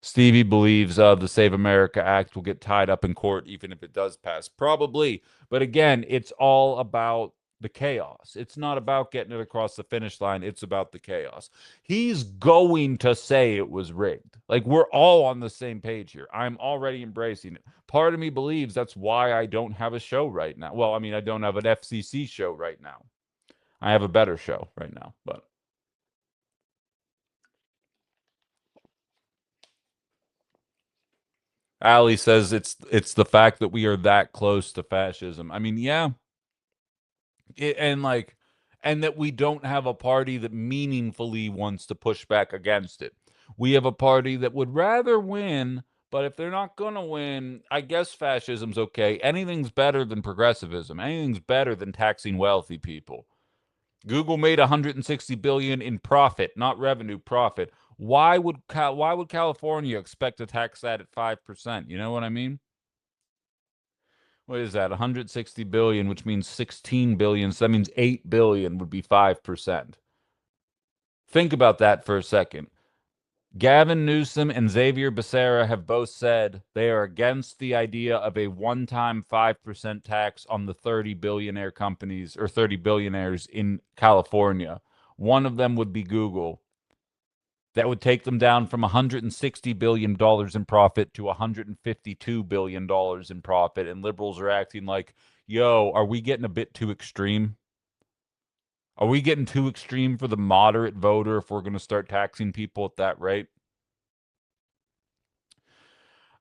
Stevie believes the Save America Act will get tied up in court even if it does pass. Probably. But again, it's all about the chaos. It's not about getting it across the finish line. It's about the chaos. He's going to say it was rigged. Like, we're all on the same page here. I'm already embracing it. Part of me believes that's why I don't have a show right now. Well, I mean, I don't have an FCC show right now. I have a better show right now, but. Ali says it's the fact that we are that close to fascism. I mean, yeah, and like, and that we don't have a party that meaningfully wants to push back against it. We have a party that would rather win, but if they're not going to win, I guess fascism's okay. Anything's better than progressivism. Anything's better than taxing wealthy people. Google made 160 billion in profit, not revenue, profit. Why would California expect to tax that at 5%? You know what I mean? What is that? 160 billion, which means 16 billion. So that means 8 billion would be 5%. Think about that for a second. Gavin Newsom and Xavier Becerra have both said they are against the idea of a one-time 5% tax on the 30 billionaire companies or 30 billionaires in California. One of them would be Google. That would take them down from $160 billion in profit to $152 billion in profit. And liberals are acting like, yo, are we getting a bit too extreme? Are we getting too extreme for the moderate voter if we're going to start taxing people at that rate?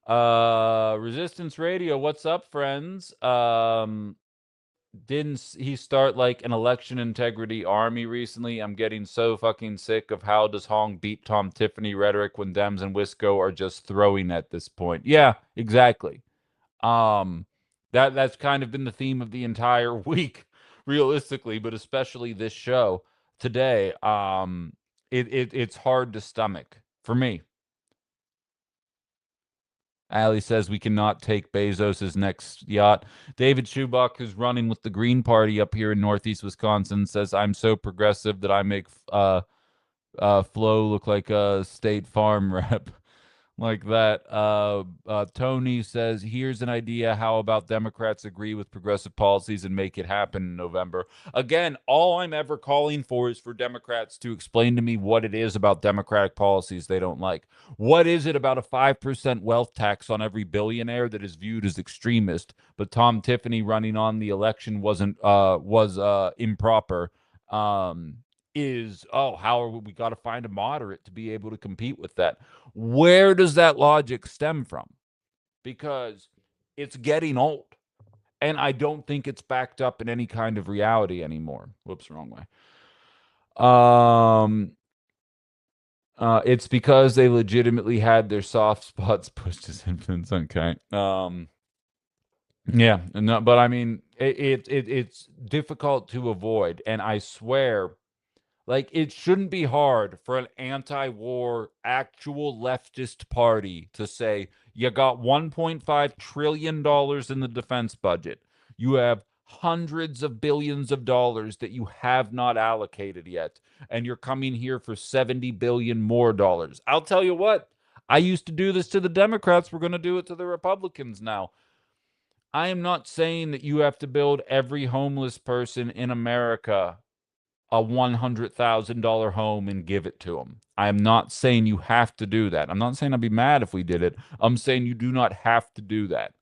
Resistance Radio, what's up, friends? Didn't he start like an election integrity army recently? I'm getting so fucking sick of how does Hong beat Tom Tiffany rhetoric when Dems and Wisco are just throwing at this point. Yeah, exactly. Um, that's kind of been the theme of the entire week, realistically, but especially this show today. It's hard to stomach for me. Ali says we cannot take Bezos's next yacht. David Schubach, who's running with the Green Party up here in Northeast Wisconsin, says I'm so progressive that I make Flo look like a State Farm rep. Like that. Tony says, here's an idea. How about Democrats agree with progressive policies and make it happen in November? Again, all I'm ever calling for is for Democrats to explain to me what it is about Democratic policies they don't like. What is it about a 5% wealth tax on every billionaire that is viewed as extremist, but Tom Tiffany running on the election was improper? Is how are we got to find a moderate to be able to compete with that? Where does that logic stem from? Because it's getting old, and I don't think it's backed up in any kind of reality anymore. Whoops, wrong way. It's because they legitimately had their soft spots pushed as infants. Okay. Yeah, no, but I mean, it's difficult to avoid, and I swear, like, it shouldn't be hard for an anti-war, actual leftist party to say, you got $1.5 trillion in the defense budget. You have hundreds of billions of dollars that you have not allocated yet. And you're coming here for 70 billion more dollars. I'll tell you what, I used to do this to the Democrats. We're going to do it to the Republicans now. I am not saying that you have to build every homeless person in America a $100,000 home and give it to them. I am not saying you have to do that. I'm not saying I'd be mad if we did it. I'm saying you do not have to do that.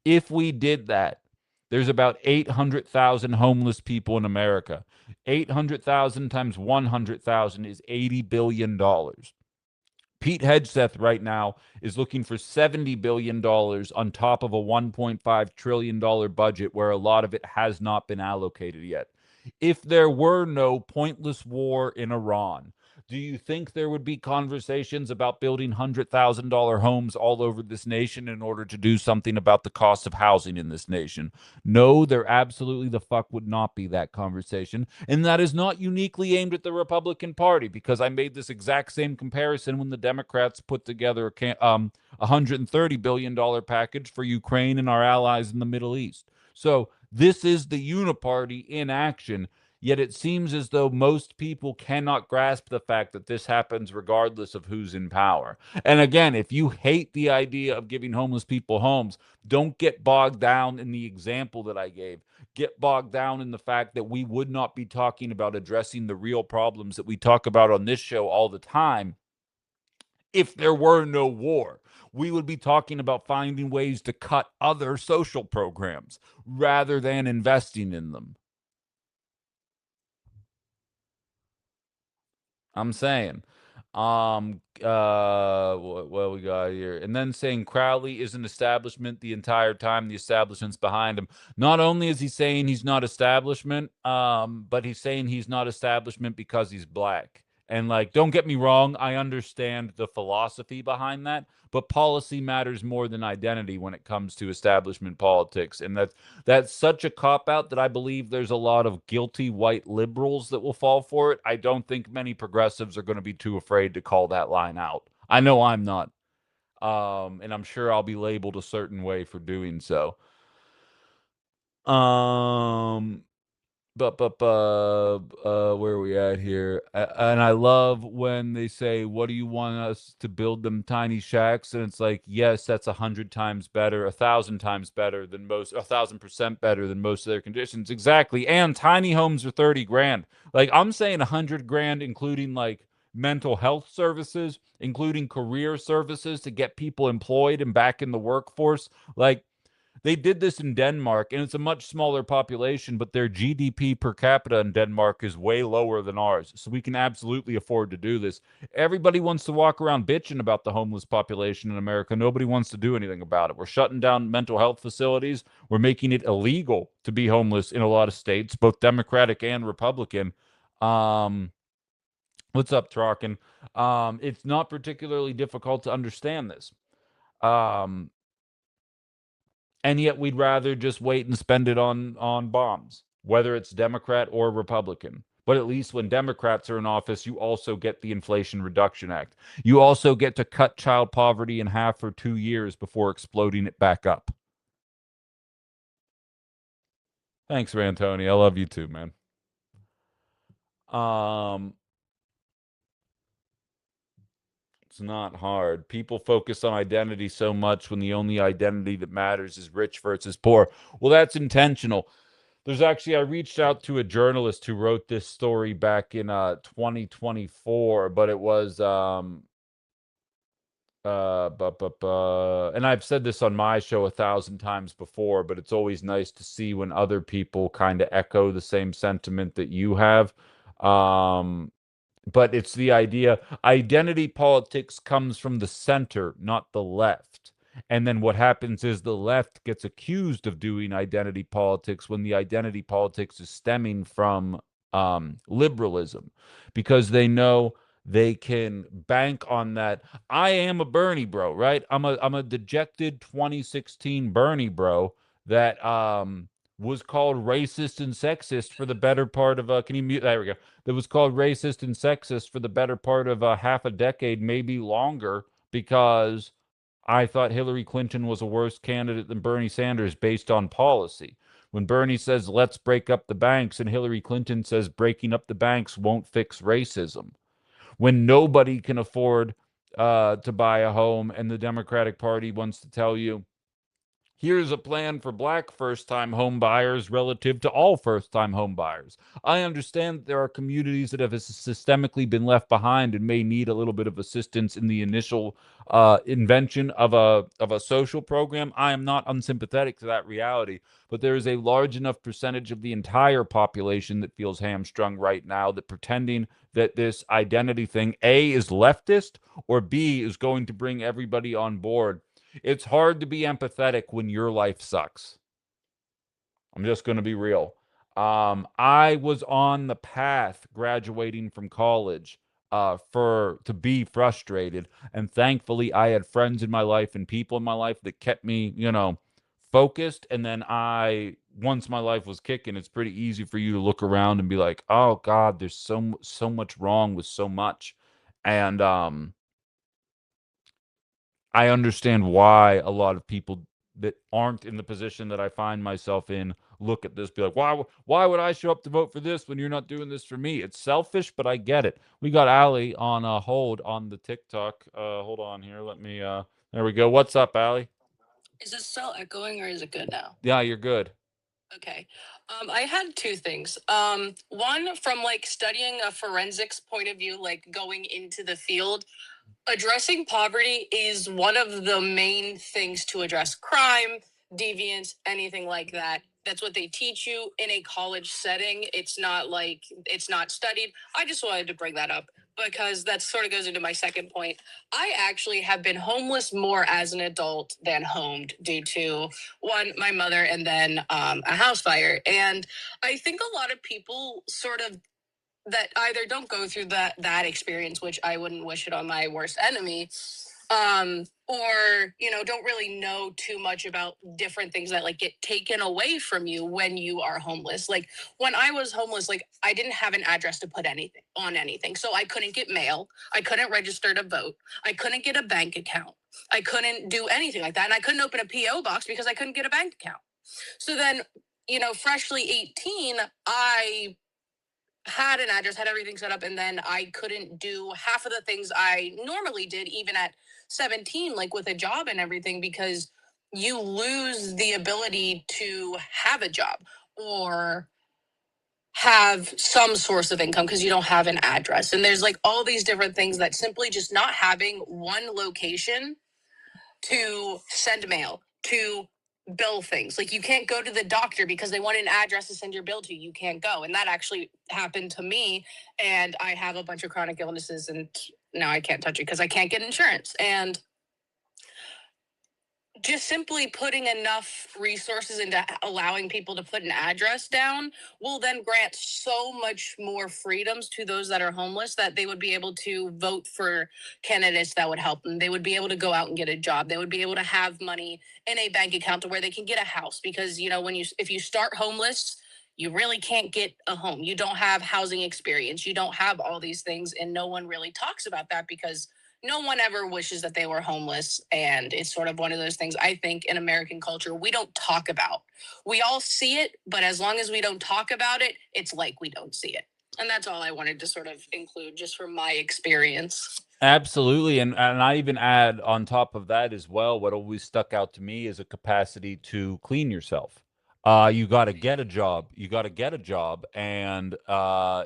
If we did that, there's about 800,000 homeless people in America. 800,000 times 100,000 is $80 billion. Pete Hegseth right now is looking for $70 billion on top of a $1.5 trillion budget where a lot of it has not been allocated yet. If there were no pointless war in Iran, do you think there would be conversations about building $100,000 homes all over this nation in order to do something about the cost of housing in this nation? No, there absolutely the fuck would not be that conversation. And that is not uniquely aimed at the Republican Party, because I made this exact same comparison when the Democrats put together a $130 billion package for Ukraine and our allies in the Middle East. So this is the uniparty in action. Yet it seems as though most people cannot grasp the fact that this happens regardless of who's in power. And again, if you hate the idea of giving homeless people homes, don't get bogged down in the example that I gave. Get bogged down in the fact that we would not be talking about addressing the real problems that we talk about on this show all the time if there were no war. We would be talking about finding ways to cut other social programs rather than investing in them. I'm saying. What we got here? And then saying Crowley is an establishment the entire time, the establishment's behind him. Not only is he saying he's not establishment, but he's saying he's not establishment because he's black. And like, don't get me wrong, I understand the philosophy behind that, but policy matters more than identity when it comes to establishment politics. And that's such a cop out that I believe there's a lot of guilty white liberals that will fall for it. I don't think many progressives are going to be too afraid to call that line out. I know I'm not. And I'm sure I'll be labeled a certain way for doing so. Um, Where are we at here? And I love when they say, "What do you want us to build them tiny shacks?" And it's like, yes, that's 100 times better, 1,000 times better than most, 1,000% better than most of their conditions. Exactly. And tiny homes are 30 grand. Like I'm saying, 100 grand, including like mental health services, including career services to get people employed and back in the workforce. Like they did this in Denmark, and it's a much smaller population, but their GDP per capita in Denmark is way lower than ours. So we can absolutely afford to do this. Everybody wants to walk around bitching about the homeless population in America. Nobody wants to do anything about it. We're shutting down mental health facilities. We're making it illegal to be homeless in a lot of states, both Democratic and Republican. Um, what's up, Trocken? It's not particularly difficult to understand this. Um, and yet we'd rather just wait and spend it on bombs, whether it's Democrat or Republican. But at least when Democrats are in office, you also get the Inflation Reduction Act. You also get to cut child poverty in half for 2 years before exploding it back up. Thanks, Rantoni. I love you too, man. Um, it's not hard. People focus on identity so much when the only identity that matters is rich versus poor. Well, that's intentional. There's actually, I reached out to a journalist who wrote this story back in 2024, but it was and I've said this on my show 1,000 times before, but it's always nice to see when other people kind of echo the same sentiment that you have. Um but it's the idea identity politics comes from the center, not the left. And then what happens is the left gets accused of doing identity politics when the identity politics is stemming from liberalism, because they know they can bank on that. I am a Bernie bro, right? I'm a dejected 2016 Bernie bro that was called racist and sexist for the better part of can you mute, there we go, that was called racist and sexist for the better part of half a decade, maybe longer, because I thought Hillary Clinton was a worse candidate than Bernie Sanders based on policy. When Bernie says, let's break up the banks, and Hillary Clinton says, breaking up the banks won't fix racism. When nobody can afford to buy a home, and the Democratic Party wants to tell you, here's a plan for black first-time home buyers relative to all first-time home buyers. I understand that there are communities that have systemically been left behind and may need a little bit of assistance in the initial invention of a social program. I am not unsympathetic to that reality, but there is a large enough percentage of the entire population that feels hamstrung right now, that pretending that this identity thing, A, is leftist, or B, is going to bring everybody on board. It's hard to be empathetic when your life sucks. I'm just going to be real. I was on the path graduating from college for to be frustrated, and thankfully I had friends in my life and people in my life that kept me, focused. And then once my life was kicking, it's pretty easy for you to look around and be like, "Oh God, there's so much wrong with so much," and I understand why a lot of people that aren't in the position that I find myself in look at this, be like, why would I show up to vote for this when you're not doing this for me? It's selfish, but I get it. We got Ali on hold on the TikTok. Hold on here. Let me there we go. What's up, Ali? Is it still echoing or is it good now? Yeah, you're good. Okay. I had two things. One, from like studying a forensics point of view, like going into the field, addressing poverty is one of the main things to address crime, deviance, anything like that. That's what they teach you in a college setting. It's not like it's not studied. I just wanted to bring that up because that sort of goes into my second point. I actually have been homeless more as an adult than homed due to one, my mother, and then a house fire. And I think a lot of people sort of that either don't go through that experience, which I wouldn't wish it on my worst enemy, or don't really know too much about different things that like get taken away from you when you are homeless. Like when I was homeless, like I didn't have an address to put anything on anything, so I couldn't get mail, I couldn't register to vote, I couldn't get a bank account, I couldn't do anything like that, and I couldn't open a PO box because I couldn't get a bank account. So then, freshly 18, I had an address, had everything set up, and then I couldn't do half of the things I normally did, even at 17, like with a job and everything, because you lose the ability to have a job or have some source of income because you don't have an address. And there's like all these different things that simply just not having one location to send mail, to bill things. Like you can't go to the doctor because they want an address to send your bill to. You can't go. And that actually happened to me. And I have a bunch of chronic illnesses and now I can't touch it because I can't get insurance. And just simply putting enough resources into allowing people to put an address down will then grant so much more freedoms to those that are homeless that they would be able to vote for candidates that would help them. They would be able to go out and get a job. They would be able to have money in a bank account to where they can get a house because if you start homeless, you really can't get a home. You don't have housing experience. You don't have all these things and no one really talks about that because no one ever wishes that they were homeless. And it's sort of one of those things I think in American culture we don't talk about. We all see it, but as long as we don't talk about it, it's like we don't see it. And that's all I wanted to sort of include just from my experience. Absolutely. And I even add on top of that as well, what always stuck out to me is a capacity to clean yourself. You got to get a job. You got to get a job. And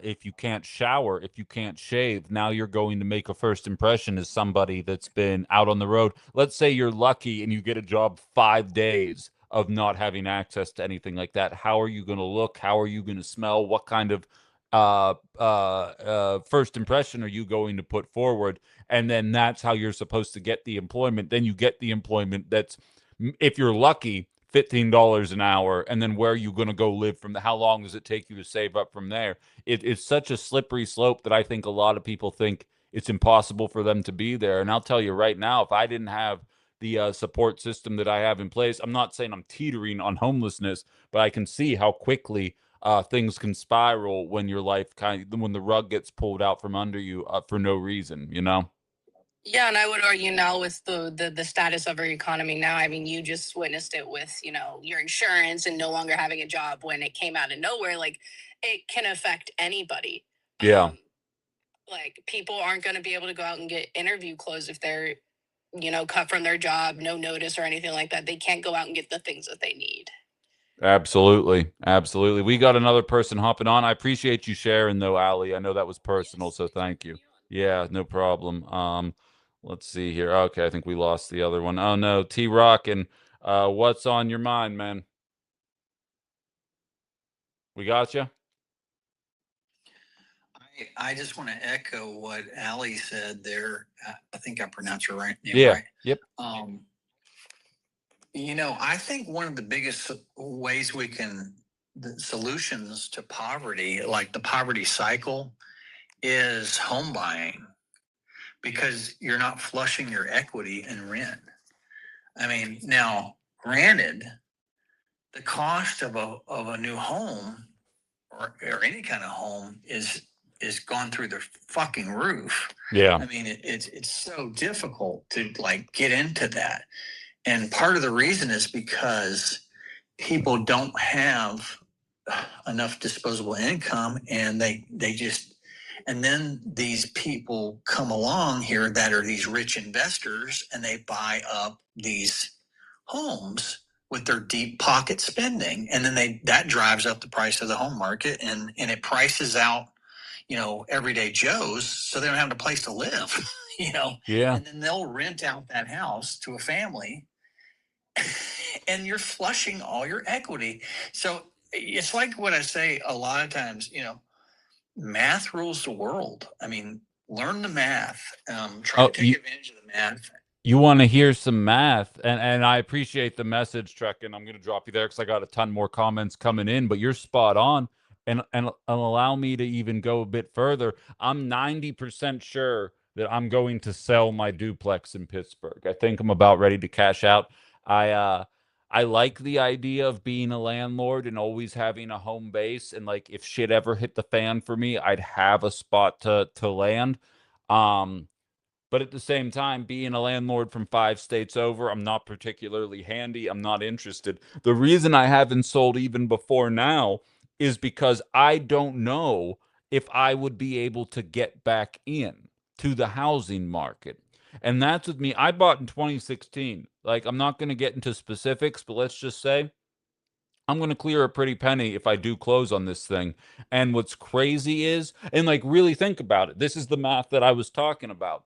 if you can't shower, if you can't shave, now you're going to make a first impression as somebody that's been out on the road. Let's say you're lucky and you get a job 5 days of not having access to anything like that. How are you going to look? How are you going to smell? What kind of first impression are you going to put forward? And then that's how you're supposed to get the employment. Then you get the employment that's, if you're lucky, $15 an hour. And then where are you going to go live from? How long does it take you to save up from there? It's such a slippery slope that I think a lot of people think it's impossible for them to be there. And I'll tell you right now, if I didn't have the support system that I have in place, I'm not saying I'm teetering on homelessness, but I can see how quickly things can spiral when your life when the rug gets pulled out from under you for no reason, you know? Yeah, and I would argue now with the status of our economy now. I mean, you just witnessed it with your insurance and no longer having a job when it came out of nowhere. Like it can affect anybody. Yeah, Like people aren't going to be able to go out and get interview clothes if they're cut from their job, no notice or anything like that. They can't go out and get the things that they need. absolutely. Absolutely. We got another person hopping on. I appreciate you sharing though, Ali. I know that was personal, Yes, so thanks for thank having you. me on. Yeah, no problem. Let's see here. Okay, I think we lost the other one. Oh no, T Rock, and what's on your mind, man? We got you. I just want to echo what Ali said there. I think I pronounced her name Yeah. right. Yep. Um, I think one of the biggest ways we can, the solutions to poverty, like the poverty cycle, is home buying because you're not flushing your equity in rent. I mean, now, granted, the cost of a new home or any kind of home is gone through the fucking roof. Yeah. I mean, it's so difficult to like get into that, and part of the reason is because people don't have enough disposable income, and they just, and then these people come along here that are these rich investors, and they buy up these homes with their deep pocket spending, and then that drives up the price of the home market, and it prices out everyday Joes, so they don't have a place to live. Yeah. And then they'll rent out that house to a family, and you're flushing all your equity. So it's like what I say a lot of times, math rules the world. I mean, learn the math, try Oh, to take advantage of the math. you want to hear some math, and I appreciate the message, Trek, and I'm going to drop you there because I got a ton more comments coming in, but you're spot on. And allow me to even go a bit further. I'm 90% sure that I'm going to sell my duplex in Pittsburgh. I think I'm about ready to cash out. I like the idea of being a landlord and always having a home base, and like if shit ever hit the fan for me, I'd have a spot to land. Um But at the same time, being a landlord from 5 states over, I'm not particularly handy. I'm not interested. The reason I haven't sold even before now is because I don't know if I would be able to get back in to the housing market. And that's with me. I bought in 2016. Like, I'm not going to get into specifics, but let's just say I'm going to clear a pretty penny if I do close on this thing. And what's crazy is, and like really think about it, this is the math that I was talking about.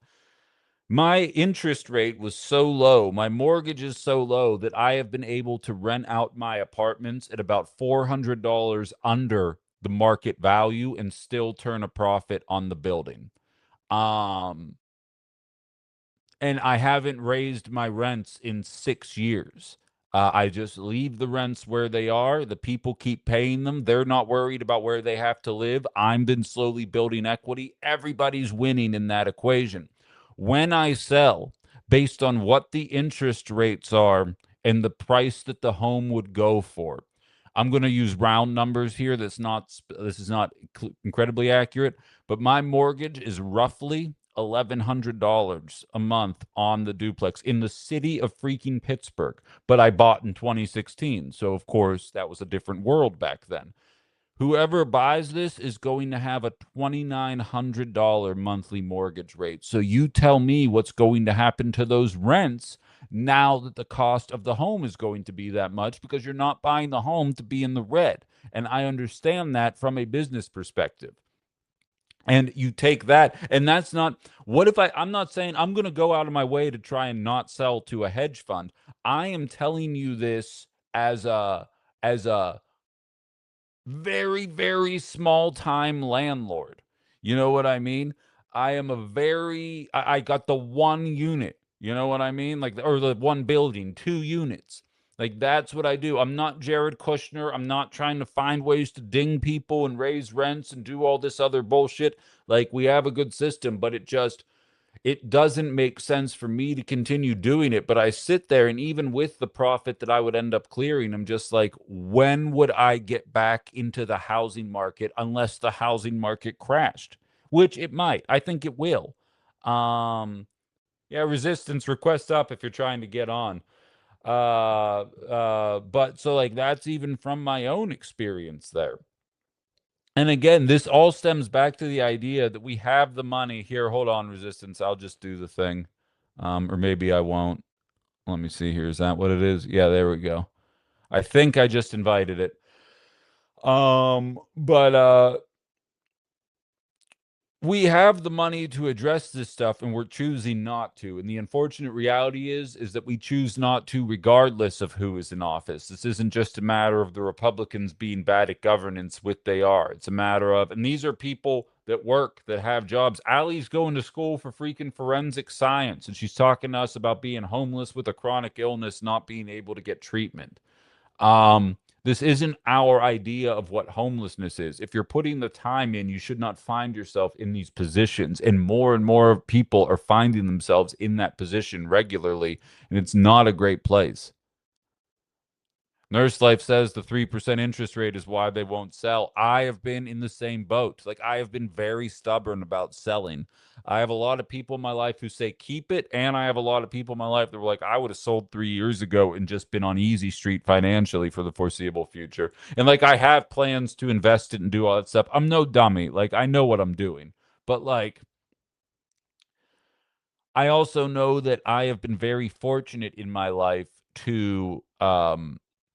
My interest rate was so low, my mortgage is so low that I have been able to rent out my apartments at about $400 under the market value and still turn a profit on the building. Um, and I haven't raised my rents in 6 years. I just leave the rents where they are. The people keep paying them. They're not worried about where they have to live. I've been slowly building equity. Everybody's winning in that equation. When I sell, based on what the interest rates are and the price that the home would go for, I'm going to use round numbers here. This is not incredibly accurate, but my mortgage is roughly $1,100 a month on the duplex in the city of freaking Pittsburgh. But I bought in 2016. So, of course, that was a different world back then. Whoever buys this is going to have a $2,900 monthly mortgage rate. So you tell me what's going to happen to those rents now that the cost of the home is going to be that much, because you're not buying the home to be in the red. And I understand that from a business perspective. And you take that, and that's not, what if I'm not saying I'm going to go out of my way to try and not sell to a hedge fund. I am telling you this as a very, very small time landlord. You know what I mean? I am I got the one unit. You know what I mean? Like, or the one building, 2 units. Like, that's what I do. I'm not Jared Kushner. I'm not trying to find ways to ding people and raise rents and do all this other bullshit. Like, we have a good system, but it doesn't make sense for me to continue doing it. But I sit there, and even with the profit that I would end up clearing, I'm just like, when would I get back into the housing market unless the housing market crashed? Which it might. I think it will. Yeah, resistance request up if you're trying to get on. But so, like, that's even from my own experience there. And again, this all stems back to the idea that we have the money here. Hold on, resistance. I'll just do the thing. Or maybe I won't. Let me see here. Is that what it is? Yeah, there we go. I think I just invited it. But we have the money to address this stuff, and we're choosing not to. And the unfortunate reality is that we choose not to regardless of who is in office. This isn't just a matter of the Republicans being bad at governance, which they are. It's a matter of, and these are people that work, that have jobs. Allie's going to school for freaking forensic science, and she's talking to us about being homeless with a chronic illness, not being able to get treatment. This isn't our idea of what homelessness is. If you're putting the time in, you should not find yourself in these positions. And more people are finding themselves in that position regularly, and it's not a great place. Nurse Life says the 3% interest rate is why they won't sell. I have been in the same boat. Like, I have been very stubborn about selling. I have a lot of people in my life who say keep it, and I have a lot of people in my life that were like, I would have sold 3 years ago and just been on easy street financially for the foreseeable future. And like, I have plans to invest it and do all that stuff. I'm no dummy. Like, I know what I'm doing. But like, I also know that I have been very fortunate in my life to,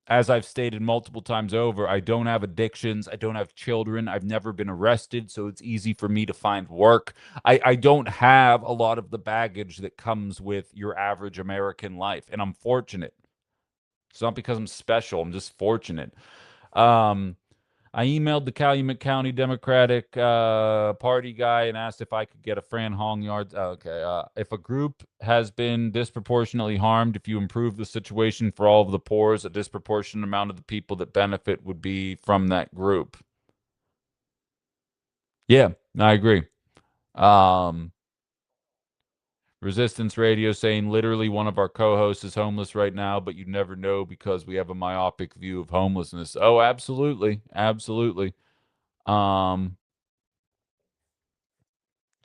as I've stated multiple times over, I don't have addictions. I don't have children. I've never been arrested, so it's easy for me to find work. I don't have a lot of the baggage that comes with your average American life, and I'm fortunate. It's not because I'm special. I'm just fortunate. Um, I emailed the Calumet County Democratic Party guy and asked if I could get a Fran Hong yard. Okay. If a group has been disproportionately harmed, if you improve the situation for all of the poor, a disproportionate amount of the people that benefit would be from that group. Yeah, I agree. Resistance Radio saying literally one of our co-hosts is homeless right now, but you never know because we have a myopic view of homelessness. Oh, absolutely. Absolutely.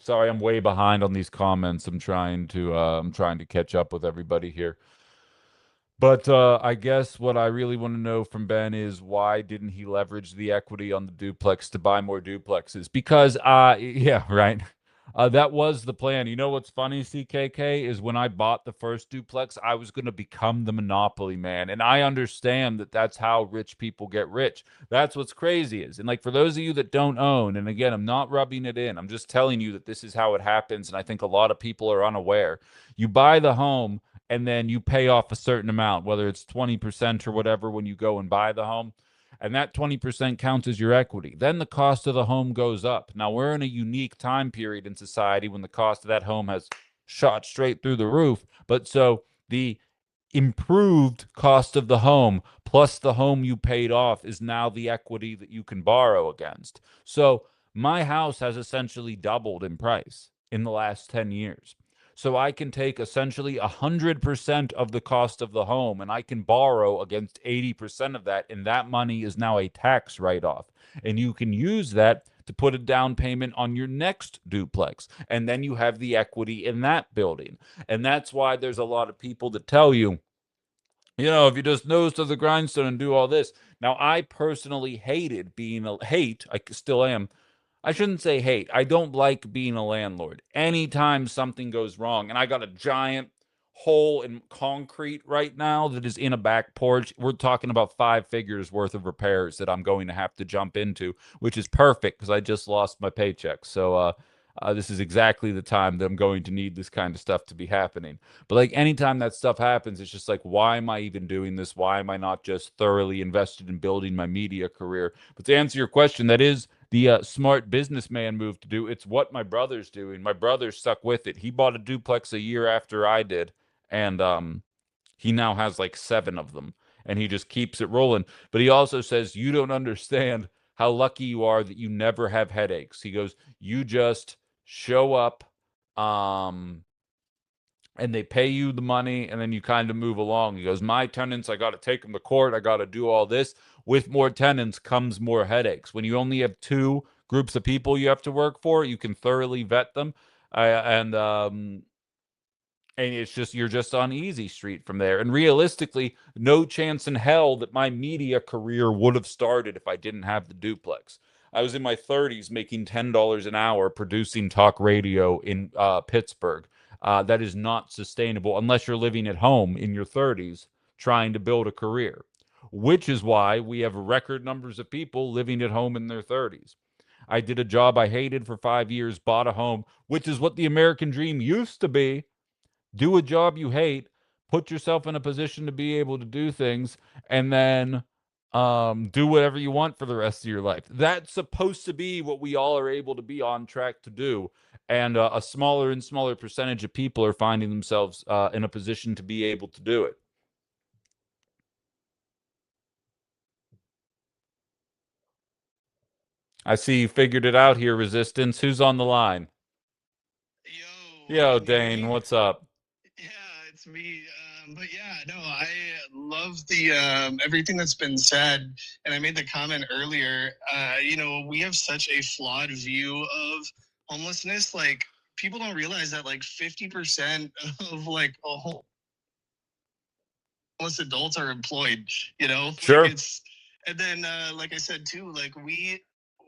Sorry, I'm way behind on these comments. I'm trying to catch up with everybody here. But I guess what I really want to know from Ben is why didn't he leverage the equity on the duplex to buy more duplexes? Because, yeah, right. That was the plan. You know what's funny, CKK, is when I bought the first duplex, I was going to become the monopoly man. And I understand that that's how rich people get rich. That's what's crazy is. And like for those of you that don't own, and again, I'm not rubbing it in, I'm just telling you that this is how it happens. And I think a lot of people are unaware. You buy the home and then you pay off a certain amount, whether it's 20% or whatever when you go and buy the home. And that 20% counts as your equity. Then the cost of the home goes up. Now, we're in a unique time period in society when the cost of that home has shot straight through the roof. But so the improved cost of the home plus the home you paid off is now the equity that you can borrow against. So my house has essentially doubled in price in the last 10 years. So I can take essentially 100% of the cost of the home and I can borrow against 80% of that. And that money is now a tax write off. And you can use that to put a down payment on your next duplex. And then you have the equity in that building. And that's why there's a lot of people that tell you, if you just nose to the grindstone and do all this. Now, I personally hated being I still am. I shouldn't say hate. I don't like being a landlord. Anytime something goes wrong, and I got a giant hole in concrete right now that is in a back porch, we're talking about 5 figures worth of repairs that I'm going to have to jump into, which is perfect because I just lost my paycheck. So, this is exactly the time that I'm going to need this kind of stuff to be happening. But like anytime that stuff happens, it's just like, why am I even doing this? Why am I not just thoroughly invested in building my media career? But to answer your question, that is the smart businessman move to do. It's what my brother's doing. My brother stuck with it. He bought a duplex a year after I did, and he now has like 7 of them, and he just keeps it rolling. But he also says, you don't understand how lucky you are that you never have headaches. He goes, you just show up, and they pay you the money, and then you kind of move along. He goes, my tenants, I got to take them to court. I got to do all this. With more tenants comes more headaches. When you only have 2 groups of people you have to work for, you can thoroughly vet them. And it's just, you're just on easy street from there. And realistically, no chance in hell that my media career would have started if I didn't have the duplex. I was in my 30s making $10 an hour producing talk radio in Pittsburgh. That is not sustainable unless you're living at home in your 30s trying to build a career, which is why we have record numbers of people living at home in their 30s. I did a job I hated for 5 years, bought a home, which is what the American dream used to be. Do a job you hate, put yourself in a position to be able to do things, and then do whatever you want for the rest of your life. That's supposed to be what we all are able to be on track to do. And a smaller and smaller percentage of people are finding themselves in a position to be able to do it. I see you figured it out here, Resistance. Who's on the line? Yo, Can you hear Dane, me? what's up? Yeah, it's me. But yeah, no, I love the everything that's been said, and I made the comment earlier. We have such a flawed view of homelessness. Like people don't realize that like 50% of like homeless adults are employed. Sure. Like it's, and then like I said too, like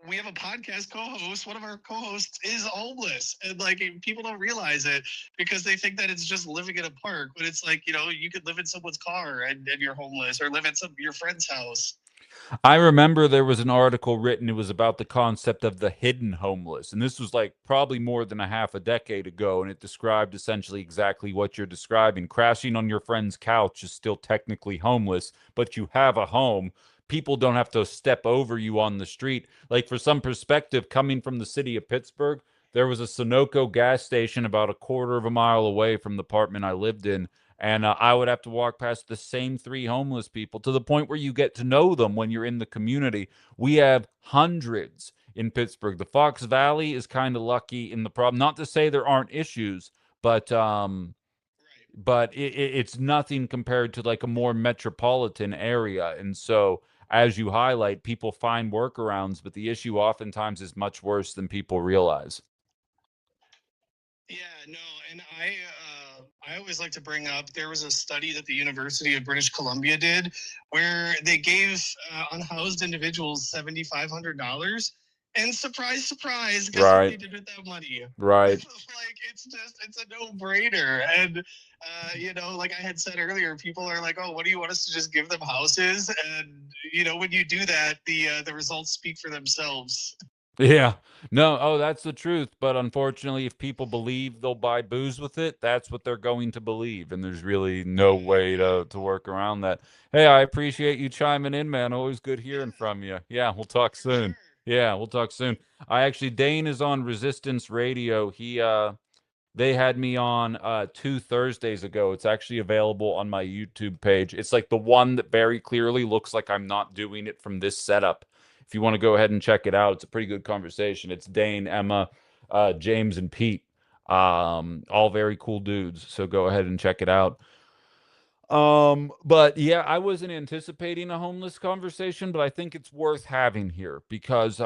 we have a podcast co-host. One of our co-hosts is homeless, and like people don't realize it because they think that it's just living in a park. But it's like you could live in someone's car and you're homeless, or live in your friend's house. I remember there was an article written, it was about the concept of the hidden homeless. And this was like probably more than a half a decade ago. And it described essentially exactly what you're describing. Crashing on your friend's couch is still technically homeless, but you have a home. People don't have to step over you on the street. Like, for some perspective, coming from the city of Pittsburgh, there was a Sunoco gas station about a quarter of a mile away from the apartment I lived in, and I would have to walk past the same 3 homeless people, to the point where you get to know them when you're in the community. We have hundreds in Pittsburgh. The Fox Valley is kind of lucky in the problem. Not to say there aren't issues, but it's nothing compared to like a more metropolitan area. And so, as you highlight, people find workarounds, but the issue oftentimes is much worse than people realize. Yeah, no, and I always like to bring up there was a study that the University of British Columbia did where they gave unhoused individuals $7,500, and surprise, surprise, guess what they did with that money? Right. Like it's a no brainer, and like I had said earlier, people are like, oh, what do you want us to just give them houses? And when you do that, the results speak for themselves. Yeah. No, oh, that's the truth. But unfortunately, if people believe they'll buy booze with it, that's what they're going to believe. And there's really no way to work around that. Hey, I appreciate you chiming in, man. Always good hearing from you. Yeah, we'll talk soon. Yeah, we'll talk soon. Dane is on Resistance Radio. They had me on 2 Thursdays ago. It's actually available on my YouTube page. It's like the one that very clearly looks like I'm not doing it from this setup. If you want to go ahead and check it out, it's a pretty good conversation. It's Dane, Emma, James, and Pete. All very cool dudes. So go ahead and check it out. But yeah, I wasn't anticipating a homeless conversation, but I think it's worth having here because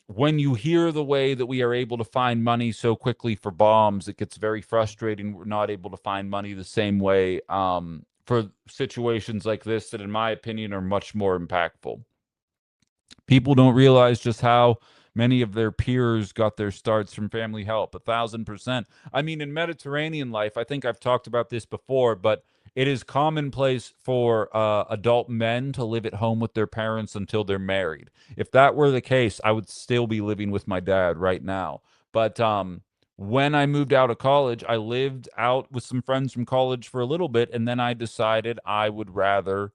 when you hear the way that we are able to find money so quickly for bombs, it gets very frustrating. We're not able to find money the same way for situations like this that, in my opinion, are much more impactful. People don't realize just how many of their peers got their starts from family help. 1,000%. I mean, in Mediterranean life, I think I've talked about this before, but it is commonplace for adult men to live at home with their parents until they're married. If that were the case, I would still be living with my dad right now. But when I moved out of college, I lived out with some friends from college for a little bit, and then I decided I would rather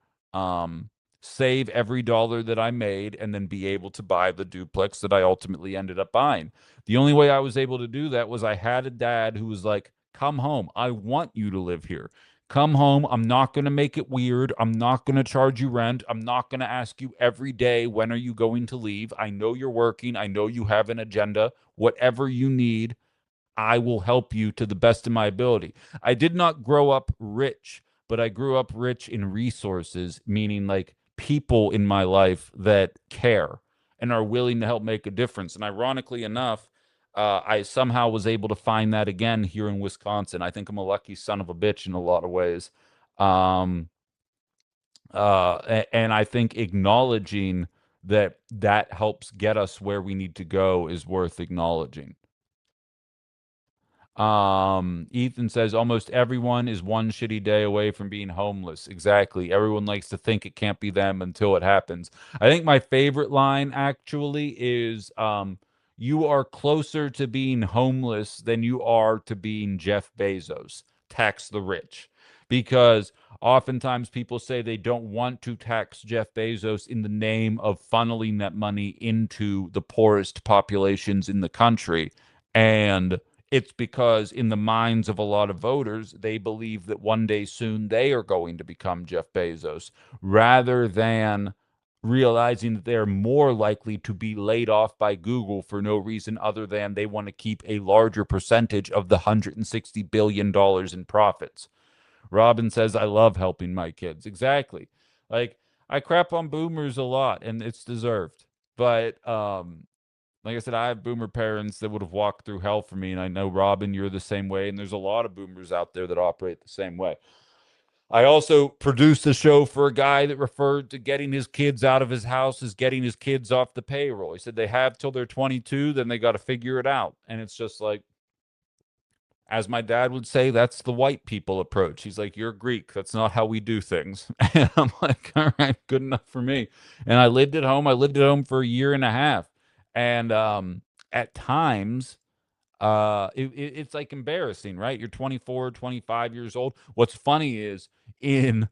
save every dollar that I made and then be able to buy the duplex that I ultimately ended up buying. The only way I was able to do that was I had a dad who was like, come home. I want you to live here. Come home. I'm not going to make it weird. I'm not going to charge you rent. I'm not going to ask you every day, when are you going to leave? I know you're working. I know you have an agenda. Whatever you need, I will help you to the best of my ability. I did not grow up rich, but I grew up rich in resources, meaning like people in my life that care and are willing to help make a difference. And ironically enough, I somehow was able to find that again here in Wisconsin. I think I'm a lucky son of a bitch in a lot of ways. Um, and I think acknowledging that helps get us where we need to go is worth acknowledging. Ethan says almost everyone is one shitty day away from being homeless. Exactly. Everyone likes to think it can't be them until it happens. I think my favorite line actually is you are closer to being homeless than you are to being Jeff Bezos. Tax the rich. Because oftentimes people say they don't want to tax Jeff Bezos in the name of funneling that money into the poorest populations in the country. And it's because in the minds of a lot of voters, they believe that one day soon they are going to become Jeff Bezos, rather than realizing that they're more likely to be laid off by Google for no reason other than they want to keep a larger percentage of the $160 billion in profits. Robin says, I love helping my kids. Exactly. Like, I crap on boomers a lot, and it's deserved. But like I said, I have boomer parents that would have walked through hell for me. And I know, Robin, you're the same way. And there's a lot of boomers out there that operate the same way. I also produced a show for a guy that referred to getting his kids out of his house as getting his kids off the payroll. He said they have till they're 22, then they got to figure it out. And it's just like, as my dad would say, that's the white people approach. He's like, you're Greek. That's not how we do things. And I'm like, all right, good enough for me. And I lived at home. I lived at home for a year and a half. And at times, it's like embarrassing, right? You're 24, 25 years old. What's funny is in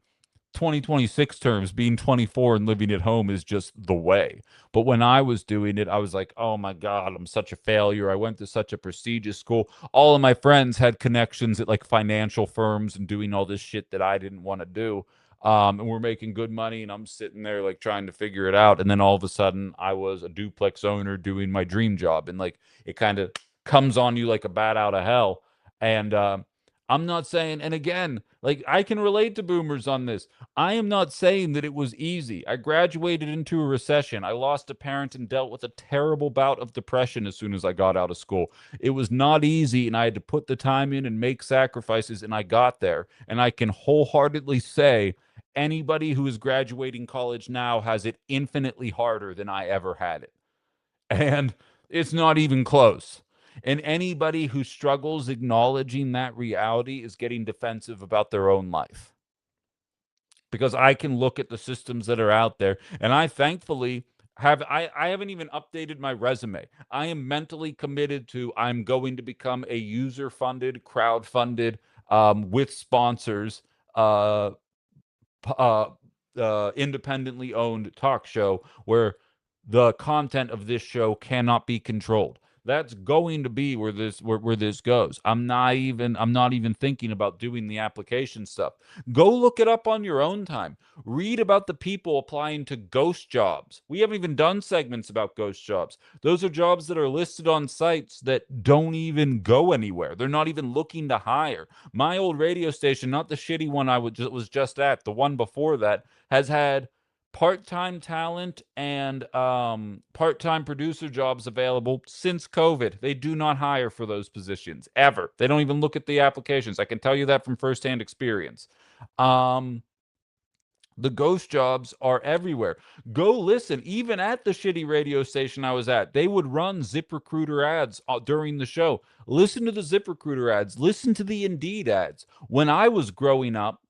2026 terms, being 24 and living at home is just the way. But when I was doing it, I was like, oh my God, I'm such a failure. I went to such a prestigious school. All of my friends had connections at like financial firms and doing all this shit that I didn't want to do. And we're making good money, and I'm sitting there like trying to figure it out. And then all of a sudden, I was a duplex owner doing my dream job. And like it kind of comes on you like a bat out of hell. And I'm not saying, and again, like I can relate to boomers on this. I am not saying that it was easy. I graduated into a recession. I lost a parent and dealt with a terrible bout of depression as soon as I got out of school. It was not easy, and I had to put the time in and make sacrifices, and I got there. And I can wholeheartedly say anybody who is graduating college now has it infinitely harder than I ever had it. And it's not even close. And anybody who struggles acknowledging that reality is getting defensive about their own life. Because I can look at the systems that are out there, and I thankfully I haven't even updated my resume. I am mentally committed to I'm going to become a user-funded, crowd-funded, with sponsors, uh, uh, independently owned talk show where the content of this show cannot be controlled. That's going to be where this goes. I'm not even thinking about doing the application stuff. Go look it up on your own time. Read about the people applying to ghost jobs. We haven't even done segments about ghost jobs. Those are jobs that are listed on sites that don't even go anywhere. They're not even looking to hire. My old radio station, not the shitty one I was just at, the one before that, has had part-time talent and part-time producer jobs available since COVID. They do not hire for those positions ever. They don't even look at the applications. I can tell you that from firsthand experience. The ghost jobs are everywhere. Go listen. Even at the shitty radio station I was at, they would run ZipRecruiter ads during the show. Listen to the ZipRecruiter ads. Listen to the Indeed ads. When I was growing up,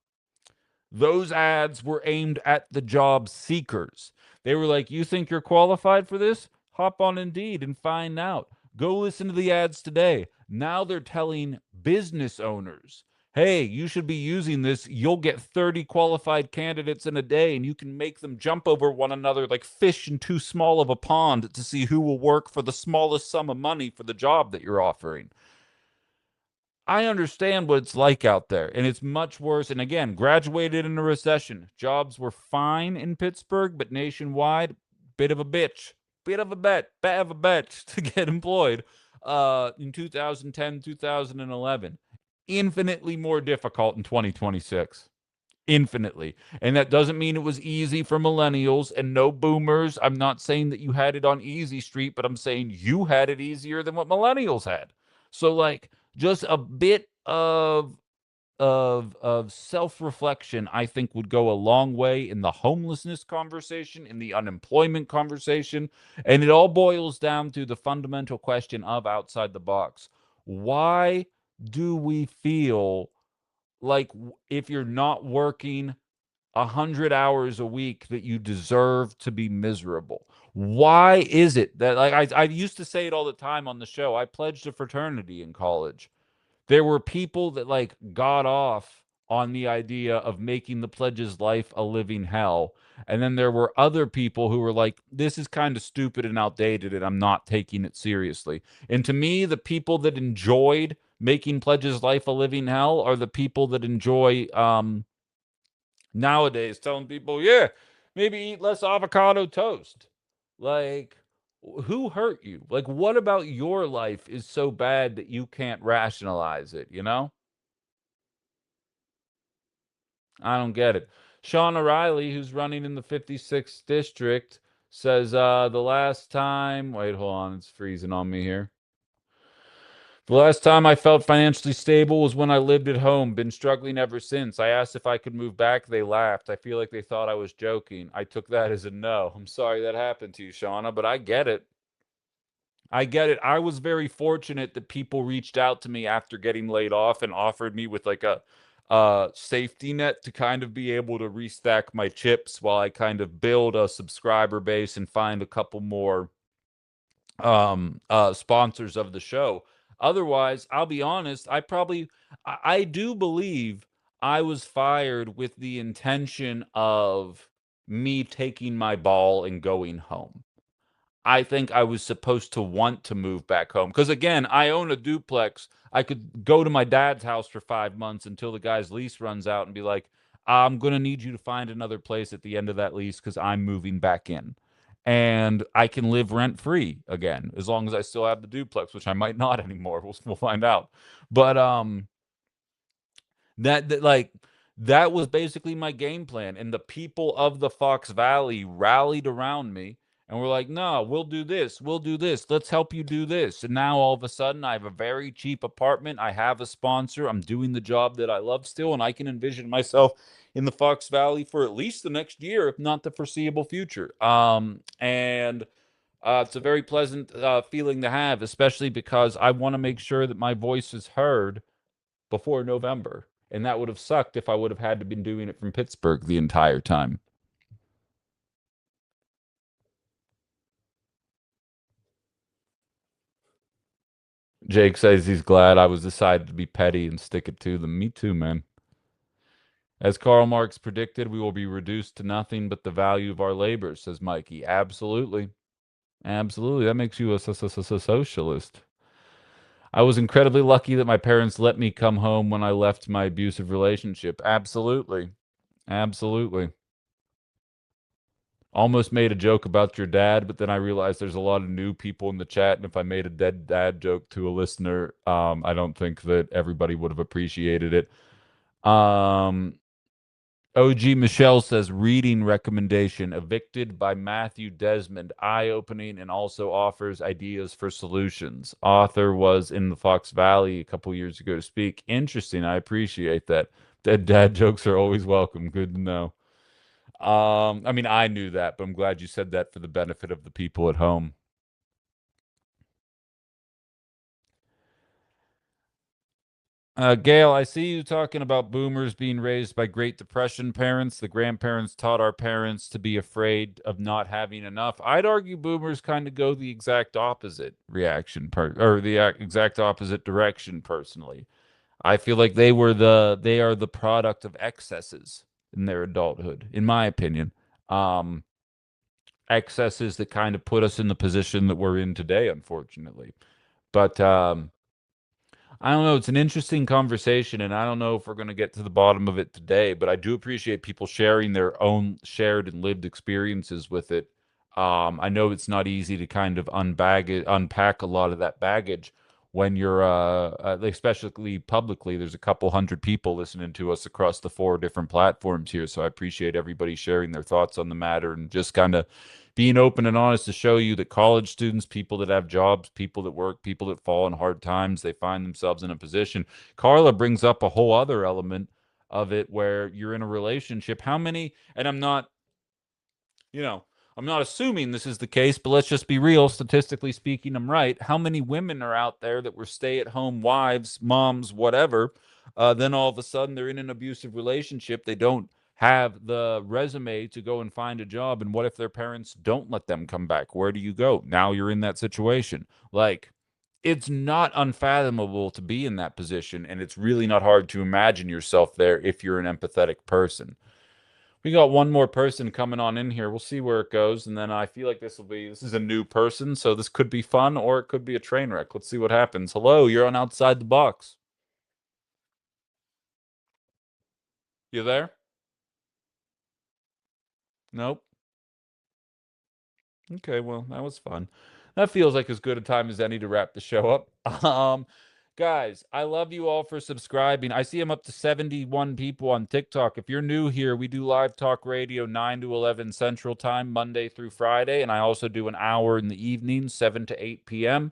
those ads were aimed at the job seekers. They were like, you think you're qualified for this? Hop on Indeed and find out. Go listen to the ads today. Now they're telling business owners, hey, you should be using this. You'll get 30 qualified candidates in a day, and you can make them jump over one another like fish in too small of a pond to see who will work for the smallest sum of money for the job that you're offering. I understand what it's like out there, and it's much worse. And again, graduated in a recession. Jobs were fine in Pittsburgh, but nationwide, bit of a bitch, bit of a bet to get employed in 2010, 2011. Infinitely more difficult in 2026. Infinitely. And that doesn't mean it was easy for millennials and no boomers. I'm not saying that you had it on easy street, but I'm saying you had it easier than what millennials had. So like just a bit of self-reflection I think would go a long way in the homelessness conversation, in the unemployment conversation, and it all boils down to the fundamental question of outside the box. Why do we feel like if you're not working 100 hours a week that you deserve to be miserable? Why is it that like I used to say it all the time on the show? I pledged a fraternity in college. There were people that like got off on the idea of making the pledge's life a living hell. And then there were other people who were like, this is kind of stupid and outdated, and I'm not taking it seriously. And to me, the people that enjoyed making pledge's life a living hell are the people that enjoy nowadays telling people, yeah, maybe eat less avocado toast. Like, who hurt you? Like, what about your life is so bad that you can't rationalize it, you know? I don't get it. Sean O'Reilly, who's running in the 56th district, says the last time, wait, hold on, it's freezing on me here. The last time I felt financially stable was when I lived at home. Been struggling ever since. I asked if I could move back. They laughed. I feel like they thought I was joking. I took that as a no. I'm sorry that happened to you, Shauna, but I get it. I get it. I was very fortunate that people reached out to me after getting laid off and offered me with like a safety net to kind of be able to restack my chips while I kind of build a subscriber base and find a couple more sponsors of the show. Otherwise, I'll be honest, I do believe I was fired with the intention of me taking my ball and going home. I think I was supposed to want to move back home because again, I own a duplex. I could go to my dad's house for 5 months until the guy's lease runs out and be like, I'm going to need you to find another place at the end of that lease because I'm moving back in. And I can live rent free again as long as I still have the duplex, which I might not anymore. We'll find out. But That was basically my game plan, and the people of the Fox Valley rallied around me and were like, "No, we'll do this. We'll do this. Let's help you do this." And now all of a sudden, I have a very cheap apartment. I have a sponsor. I'm doing the job that I love still, and I can envision myself in the Fox Valley for at least the next year, if not the foreseeable future. And it's a very pleasant feeling to have, especially because I want to make sure that my voice is heard before November. And that would have sucked if I would have had to been doing it from Pittsburgh the entire time. Jake says he's glad I was decided to be petty and stick it to them. Me too, man. As Karl Marx predicted, we will be reduced to nothing but the value of our labor, says Mikey. Absolutely. Absolutely. That makes you a socialist. I was incredibly lucky that my parents let me come home when I left my abusive relationship. Absolutely. Absolutely. Almost made a joke about your dad, but then I realized there's a lot of new people in the chat, and if I made a dead dad joke to a listener, I don't think that everybody would have appreciated it. OG Michelle says reading recommendation Evicted by Matthew Desmond, eye-opening and also offers ideas for solutions. Author was in the Fox Valley a couple years ago to speak. Interesting. I appreciate that. Dead dad jokes are always welcome. Good to know. I mean, I knew that, but I'm glad you said that for the benefit of the people at home. Gail, I see you talking about boomers being raised by Great Depression parents. The grandparents taught our parents to be afraid of not having enough. I'd argue boomers kind of go the exact opposite reaction or the exact opposite direction personally. I feel like they are the product of excesses in their adulthood, in my opinion. Um, Excesses that kind of put us in the position that we're in today, unfortunately. But I don't know. It's an interesting conversation, and I don't know if we're going to get to the bottom of it today, but I do appreciate people sharing their own shared and lived experiences with it. I know it's not easy to kind of unpack a lot of that baggage when you're, especially publicly. There's a couple hundred people listening to us across the 4 different platforms here, so I appreciate everybody sharing their thoughts on the matter and just kind of being open and honest to show you that college students, people that have jobs, people that work, people that fall in hard times, they find themselves in a position. Carla brings up a whole other element of it where you're in a relationship. How many, and you know, I'm not assuming this is the case, but let's just be real. Statistically speaking, I'm right. How many women are out there that were stay at home wives, moms, whatever? Then all of a sudden they're in an abusive relationship. They don't have the resume to go and find a job. And what if their parents don't let them come back? Where do you go? Now you're in that situation. Like, it's not unfathomable to be in that position. And it's really not hard to imagine yourself there if you're an empathetic person. We got one more person coming on in here. We'll see where it goes. And then I feel like this is a new person. So this could be fun or it could be a train wreck. Let's see what happens. Hello, you're on Outside the Box. You there? Nope. Okay, well, that was fun. That feels like as good a time as any to wrap the show up. Guys, I love you all for subscribing. I see I'm up to 71 people on TikTok. If you're new here, we do live talk radio 9 to 11 Central Time, Monday through Friday, and I also do an hour in the evening, 7 to 8 p.m.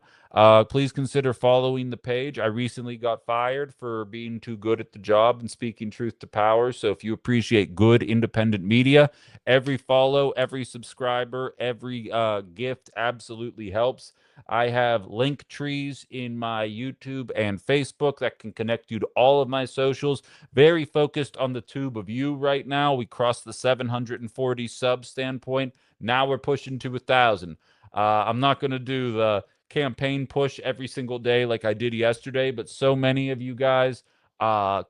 Please consider following the page. I recently got fired for being too good at the job and speaking truth to power. So if you appreciate good independent media, every follow, every subscriber, every gift absolutely helps. I have link trees in my YouTube and Facebook that can connect you to all of my socials. Very focused on the tube of you right now. We crossed the 740 sub standpoint. Now we're pushing to 1,000. I'm not going to do the campaign push every single day like I did yesterday, but so many of you guys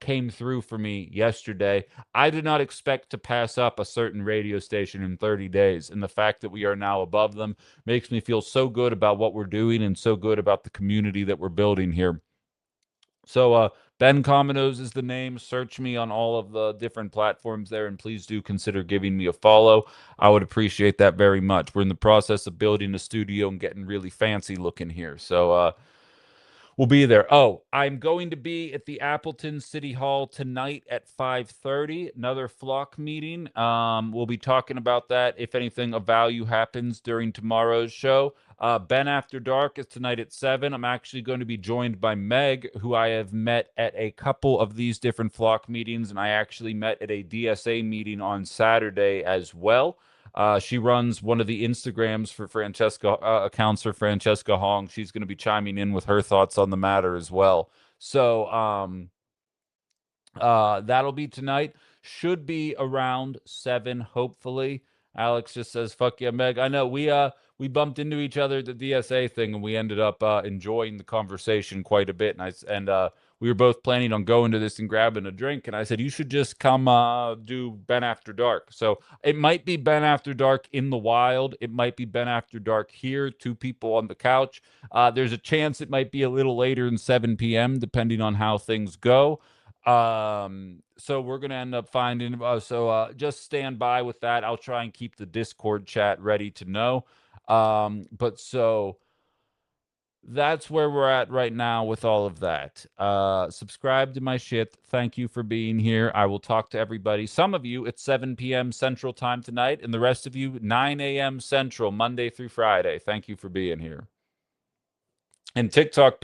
came through for me yesterday. I did not expect to pass up a certain radio station in 30 days, and the fact that we are now above them makes me feel so good about what we're doing and so good about the community that we're building here. So, Ben Cominos is the name. Search me on all of the different platforms there, and please do consider giving me a follow. I would appreciate that very much. We're in the process of building a studio and getting really fancy looking here. So, We'll be there. Oh, I'm going to be at the Appleton City Hall tonight at 5:30. Another flock meeting. We'll be talking about that if anything of value happens during tomorrow's show. Ben After Dark is tonight at 7. I'm actually going to be joined by Meg, who I have met at a couple of these different flock meetings, and I actually met at a DSA meeting on Saturday as well. She runs one of the Instagrams for Francesca, accounts for Francesca Hong. She's going to be chiming in with her thoughts on the matter as well. So that'll be tonight. Should be around 7, hopefully. Alex just says, "Fuck yeah, Meg." I know we bumped into each other at the DSA thing, and we ended up enjoying the conversation quite a bit. And we were both planning on going to this and grabbing a drink. And I said, "You should just come do Ben After Dark." So it might be Ben After Dark in the wild. It might be Ben After Dark here, 2 people on the couch. There's a chance it might be a little later than 7 p.m. depending on how things go. So we're gonna end up finding. Just stand by with that. I'll try and keep the Discord chat ready to know. But so that's where we're at right now with all of that. Subscribe to my shit. Thank you for being here. I will talk to everybody. Some of you at 7 p.m. Central Time tonight, and the rest of you 9 a.m. Central, Monday through Friday. Thank you for being here. And TikTok.